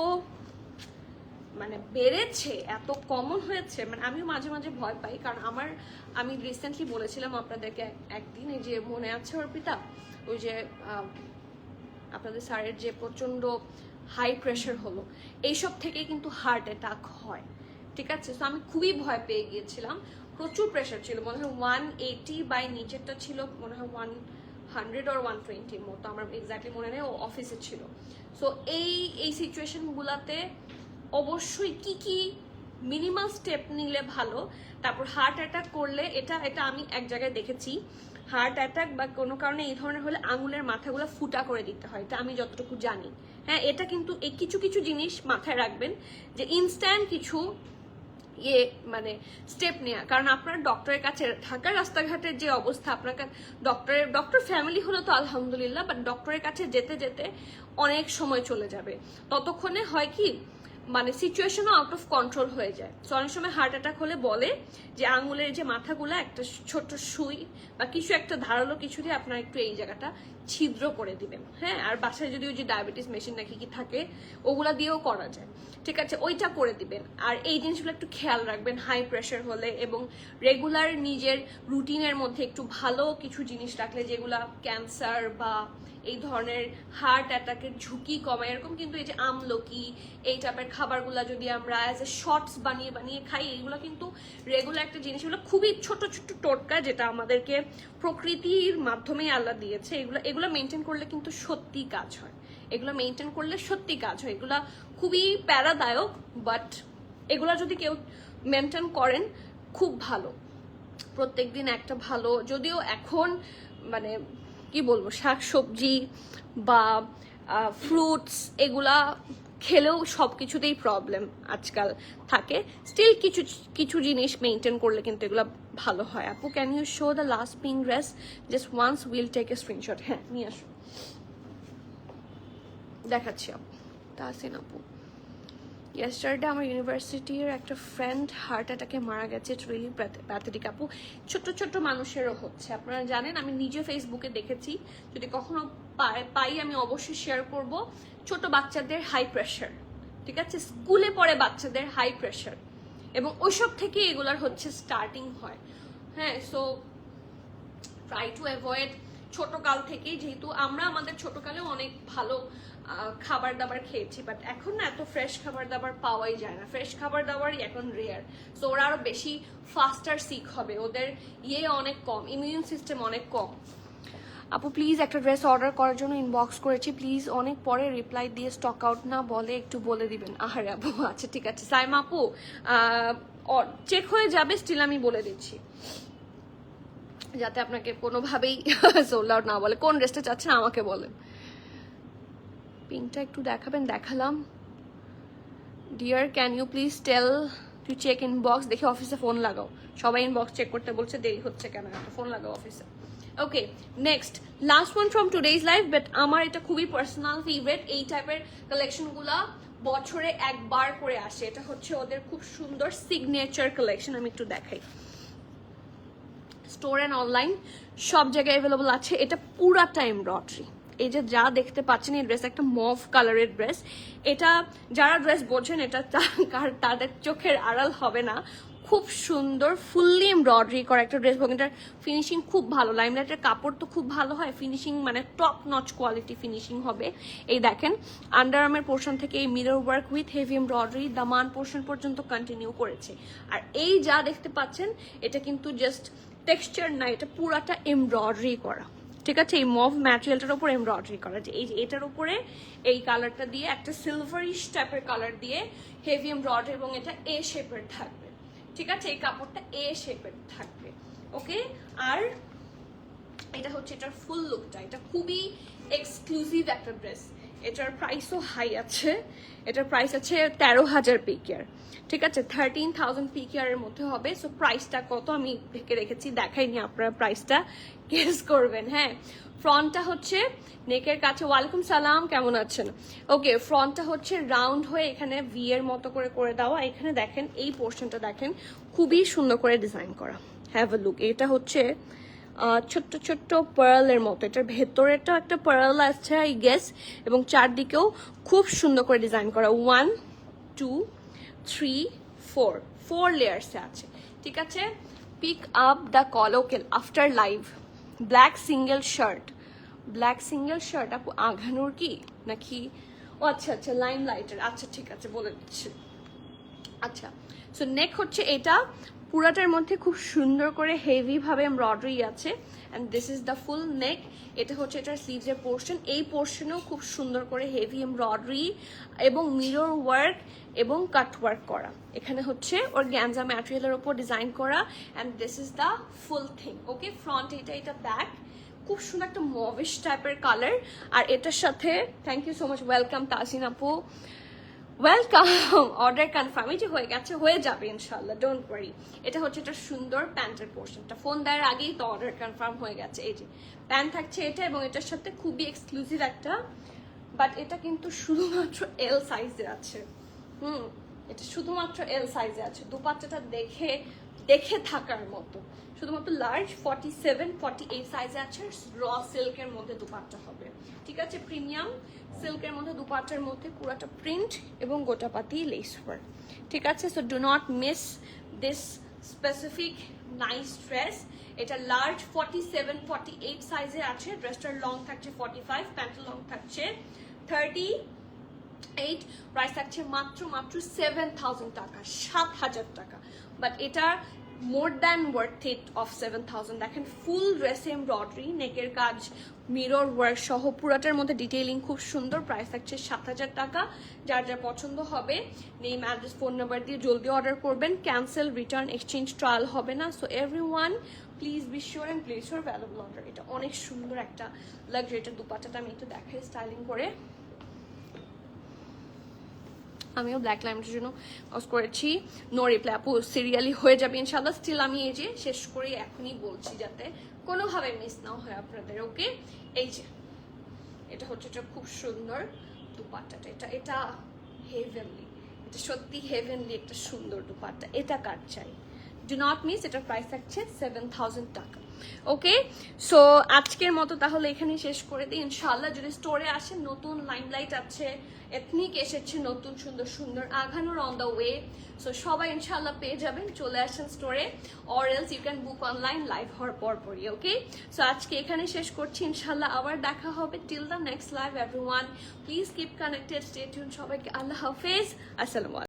মানে বেড়েছে, এত কমন হয়েছে, মানে আমিও মাঝে মাঝে ভয় পাই। কারণ আমি রিসেন্টলি বলেছিলাম আপনাদেরকে একদিন, এই যে মনে আছে অর্পিতা, ওই যে আপনাদের স্যারের যে প্রচন্ড হাই প্রেশার হলো, এইসব থেকে কিন্তু হার্ট অ্যাটাক হয়, ঠিক আছে? তো আমি খুবই ভয় পেয়ে গিয়েছিলাম, প্রচুর প্রেশার ছিল, মনে হয় 180 বাই নিচেরটা ছিল মনে হয় 100 or 120 মতো, আমার এক্স্যাক্টলি মনে নেই, ও অফিসে ছিল। সো এই সিচুয়েশনগুলোতে অবশ্যই কি মিনিমাল স্টেপ নিলে ভালো। তারপর হার্ট অ্যাটাক করলে, এটা আমি এক জায়গায় দেখেছি, হার্ট অ্যাটাক বা কোনো কারণে এই ধরনের হলে আঙুলের মাথাগুলো ফুটা করে দিতে হয়, এটা আমি যতটুকু জানি। হ্যাঁ, এটা কিন্তু এই কিছু কিছু জিনিস মাথায় রাখবেন যে ইনস্ট্যান্ট কিছু মানে স্টেপ নেওয়া, কারণ আপনার ডক্টরের কাছে ঢাকার রাস্তাঘাটের যে অবস্থা, আপনার ডক্টর ফ্যামিলি হলো তো আলহামদুলিল্লাহ, বাট ডক্টরের কাছে যেতে যেতে অনেক সময় চলে যাবে। ততক্ষণে হয় কি মানে সিচুয়েশনও আউট অফ কন্ট্রোল হয়ে যায়। সো অনেক সময় হার্ট অ্যাটাক হলে বলে যে আঙুলের যে মাথাগুলো একটা ছোট সুই বা কিছু একটা ধারালো কিছু দিয়ে আপনার একটু এই জায়গাটা ছিদ্র করে দিবেন। হ্যাঁ, আর বাসায় যদি ওই যে ডায়াবেটিস মেশিন নাকি কি থাকে ওগুলা দিয়েও করা যায়, ঠিক আছে, ওইটা করে দিবেন। আর এই জিনিসগুলো একটু খেয়াল রাখবেন হাই প্রেশার হলে, এবং রেগুলার নিজের রুটিনের মধ্যে একটু ভালো কিছু জিনিস রাখলে যেগুলা ক্যান্সার বা এই ধরনের হার্ট অ্যাটাকের ঝুঁকি কমায় এরকম কিন্তু এই যে আমলকি এই টাইপের খাবারগুলা যদি আমরা অ্যাজ এ শর্টস বানিয়ে বানিয়ে খাই, এইগুলো কিন্তু রেগুলার একটা জিনিস, এগুলো খুবই ছোট ছোট টোটকা যেটা আমাদেরকে প্রকৃতির মাধ্যমে আল্লাহ দিয়েছে। এগুলো মেনটেন করলে কিন্তু সত্যি কাজ হয়, এগুলো মেনটেন করলে সত্যি কাজ হয়। এগুলা খুবই প্যারাদায়ক, বাট এগুলা যদি কেউ মেনটেন করেন খুব ভালো। প্রত্যেকদিন একটা ভালো, যদিও এখন মানে কি বলবো শাকসবজি বা ফ্রুটস এগুলা খেলেও সব কিছুতেই প্রবলেম আজকাল থাকে, স্টিল কিছু কিছু জিনিস মেনটেন করলে কিন্তু এগুলো ভালো হয়। আপু can you show the last pink dress just once, will take a screenshot. হ্যাঁ, নিয়ে আসো, দেখাচ্ছি আপু। তাহসিন আপু, ইয়েস্টারডে আমার ইউনিভার্সিটির একটা ফ্রেন্ড হার্ট অ্যাটাকে মারা গেছে, ইটস রিয়েলি প্যাথেটিক। আপু ছোট ছোট মানুষেরও হচ্ছে, আপনারা জানেন, আমি নিজে ফেসবুকে দেখেছি, যদি কখনো পাই আমি অবশ্যই শেয়ার করব। ছোট বাচ্চাদের হাই প্রেশার, ঠিক আছে, স্কুলে পড়ে বাচ্চাদের হাই প্রেশার, এবং ওইসব থেকে এগুলার হচ্ছে স্টার্টিং হয়। হ্যাঁ, সো ট্রাই টু অ্যাভয়েড ছোটকাল থেকেই, যেহেতু আমরা আমাদের ছোটকালেও অনেক ভালো খাবার দাবার খেয়েছি, বাট এখন না এত ফ্রেশ খাবার দাবার পাওয়াই যায় না, ফ্রেশ খাবার দাবারই এখন রেয়ার। সো ওরা আরো বেশি ফাস্টার সিক হবে, ওদের অনেক কম, ইমিউন সিস্টেম অনেক কম। আপু প্লিজ একটা ড্রেস অর্ডার করার জন্য ইনবক্স করেছি, প্লিজ অনেক পরে রিপ্লাই দিয়ে স্টক আউট না বলে একটু বলে দিবেন। আহারে আপু, আচ্ছা ঠিক আছে সাইমা আপু, চেক হয়ে যাবে, স্টিল আমি বলে দিচ্ছি যাতে আপনাকে কোনোভাবেই সোল্ড আউট না বলে। কোন ড্রেসটা চাচ্ছেন আমাকে বলেন। পিঙ্কটা একটু দেখাবেন, দেখালাম। Dear can you please tell to check inbox, দেখে অফিসে ফোন লাগাও, সবাই ইনবক্স চেক করতে বলছে, দেরি হচ্ছে কেন, ফোন লাগাও অফিসে। Okay, next last one from today's life, but আমার এটা খুবই পার্সোনাল ফেভারিট। এই টাইপের কালেকশনগুলা বছরে একবার করে আসে, এটা হচ্ছে ওদের খুব সুন্দর সিগনেচার কালেকশন। আমি একটু দেখাই, স্টোর অ্যান্ড অনলাইন সব জায়গায় অ্যাভেলেবল আছে। এটা পুরাটা এমব্রয়ডারি, এই যে যা দেখতে পাচ্ছেন এই ড্রেস একটা মভ কালারের ড্রেস। এটা যারা ড্রেস বোঝেন এটা তাদের চোখের আড়াল হবে না, খুব সুন্দর ফুললি এমব্রয়ডারি করা একটা ড্রেস। এবং এটার ফিনিশিং খুব ভালো, লাইমলাইটের কাপড় তো খুব ভালো হয়, ফিনিশিং মানে টপ নচ কোয়ালিটি ফিনিশিং হবে। এই দেখেন আন্ডার আর্মের পোর্শন থেকে এই mirror work with heavy embroidery Daman portion পর্যন্ত কন্টিনিউ করেছে। আর এই যা দেখতে পাচ্ছেন এটা কিন্তু জাস্ট টেক্সচার না, এটা পুরাটা এমব্রয়ডারি করা, ঠিক আছে, এই মভ ম্যাটেরিয়ালটার উপর এমব্রয়ডারি করা। যে এই যে এটার উপরে এই কালারটা দিয়ে একটা সিলভারিশ টাইপের কালার দিয়ে হেভি এমব্রয়ডারি, এবং এটা এ শেপের থাকবে, ঠিক আছে, এই কাপড়টা এ শেপের থাকবে। ওকে, আর এটা হচ্ছে এটার ফুল লুকটা, এটা খুবই এক্সক্লুসিভ একটা ড্রেস। এটার প্রাইসও হাই আছে, এটার প্রাইস আছে 13,000 পিকিয়ার, ঠিক আছে, 13,000 পিকিয়ারের মধ্যে হবে। সো প্রাইসটা কত আমি ঢেকে রেখেছি, দেখাইনি, আপনারা প্রাইসটা গেস করবেন। হ্যাঁ, ফ্রন্টটা হচ্ছে নেকের কাছে, ওয়ালাইকুম সালাম, কেমন আছেন। ওকে, ফ্রন্টটা হচ্ছে রাউন্ড হয়ে এখানে ভি এর মতো করে দেওয়া। এখানে দেখেন এই পোর্শনটা দেখেন খুবই সুন্দর করে ডিজাইন করা, হ্যাভ আ লুক। এটা হচ্ছে ছোট্ট ছোট্ট পার্লের মতো, এটার ভেতরেটাও একটা পার্ল আছে আই গেস, এবং চারদিকেও খুব সুন্দর করে ডিজাইন করা। 1 2 3 4 4 লেয়ার্সে আছে, ঠিক আছে। Pick up the call, okay, after live black single shirt, black single shirt আপু আঘানুর কি নাকি? ও আচ্ছা আচ্ছা, লাইম লাইটের, আচ্ছা ঠিক আছে বলে দিচ্ছি। আচ্ছা, সো নেক হচ্ছে এটা পুরাটার মধ্যে খুব সুন্দর করে হেভি ভাবে এমব্রয়ডারি আছে এন্ড দিস ইজ দ্য ফুল নেক। এটা হচ্ছে এটার স্লিভসের পোর্শন, এই পোর্শনেও খুব সুন্দর করে হেভি এমব্রয়ডারি এবং মিরর ওয়ার্ক এবং কাট ওয়ার্ক করা। এখানে হচ্ছে অর্গানজা ম্যাটেরিয়ালের উপর ডিজাইন করা and this is the full thing. Okay, front এটা ব্যাক, খুব সুন্দর একটা মভিশ টাইপের কালার। আর এটার সাথে thank you so much, welcome Tasin আপু, ওয়েলকাম। অর্ডার কনফার্ম এই যে হয়ে গেছে, হয়ে যাবে ইনশাল্লাহ, ডোন্ট ওয়ারি। এটা হচ্ছে একটা সুন্দর প্যান্টের পোর্শনটা, ফোন দেওয়ার আগেই তো অর্ডার কনফার্ম হয়ে গেছে। এই যে প্যান্ট থাকছে এটা, এবং এটার সাথে খুবই এক্সক্লুসিভ একটা, বাট এটা কিন্তু শুধুমাত্র এল সাইজে আছে। এটা শুধুমাত্র এল সাইজে আছে। দুপাট্টাটা দেখে থাকার মতো, শুধুমাত্র লার্জ 47, 48 সাইজে আছে। র সিল্কের মধ্যে দুপাট্টা হবে, ঠিক আছে, প্রিমিয়াম সিল্কের মধ্যে দুপাট্টার মধ্যে পুরাটা প্রিন্ট এবং গোটাপাতি লেস ওয়ার্ক, ঠিক আছে। So do not miss this specific nice dress. এটা লার্জ 47, 48 সাইজে আছে। ড্রেসটার লং থাকছে 45, প্যান্টের লং থাকছে 38, প্রাইস থাকছে মাত্র 7,000 টাকা, 7,000 টাকা। বাট এটা more than worth it off 7,000। দেখেন ফুল ড্রেস এমব্রয়ডারি, নেকের কাজ, মিরর ওয়ার্ক সহ পুরাটার মধ্যে ডিটেইলিং খুব সুন্দর। প্রাইস থাকছে 7,000 টাকা। যার যা পছন্দ হবে নেম, অ্যাড্রেস, ফোন নাম্বার দিয়ে জলদি অর্ডার করবেন। ক্যান্সেল, রিটার্ন, এক্সচেঞ্জ, ট্রায়াল হবে না। So everyone please be sure and place your valuable order. এটা অনেক সুন্দর একটা লাক্সারি। এটা দুপাট্টাটা আমি একটু দেখাই স্টাইলিং করে। আমিও ব্ল্যাক লাইমের জন্য পজ করেছি। নো রিপ্লাই আপু, সিরিয়ালি হয়ে যাবে ইনশাআল্লাহ। স্টিল আমি এই যে শেষ করে এখনই বলছি যাতে কোনোভাবে মিস না হয় আপনাদের। ওকে, এই যে এটা হচ্ছে, এটা খুব সুন্দর দুপাট্টাটা, এটা হেভেনলি, এটা সত্যি হেভেনলি একটা সুন্দর দুপাট্টা। এটা কার চাই, ডু নট মিস। এটার প্রাইস থাকছে 7,000 টাকা। ওকে, সো আজকের মতো তাহলে এখানে শেষ করে দিই ইনশাআল্লাহ। যদি স্টোরে আসেন, নতুন লাইমলাইট আছে, এথনিক এসেছে নতুন সুন্দর সুন্দর, আঘানোর অন দ্য ওয়ে। সো সবাই ইনশাআল্লাহ পেয়ে যাবেন, চলে আসেন স্টোরে, or else you can book online live হওয়ার পরপরই। ওকে, সো আজকে এখানে শেষ করছি ইনশাআল্লাহ। আবার দেখা হবে till the next live. Everyone please keep connected, stay tune. সবাইকে আল্লাহ হাফেজ, আসসালামু আলাইকুম।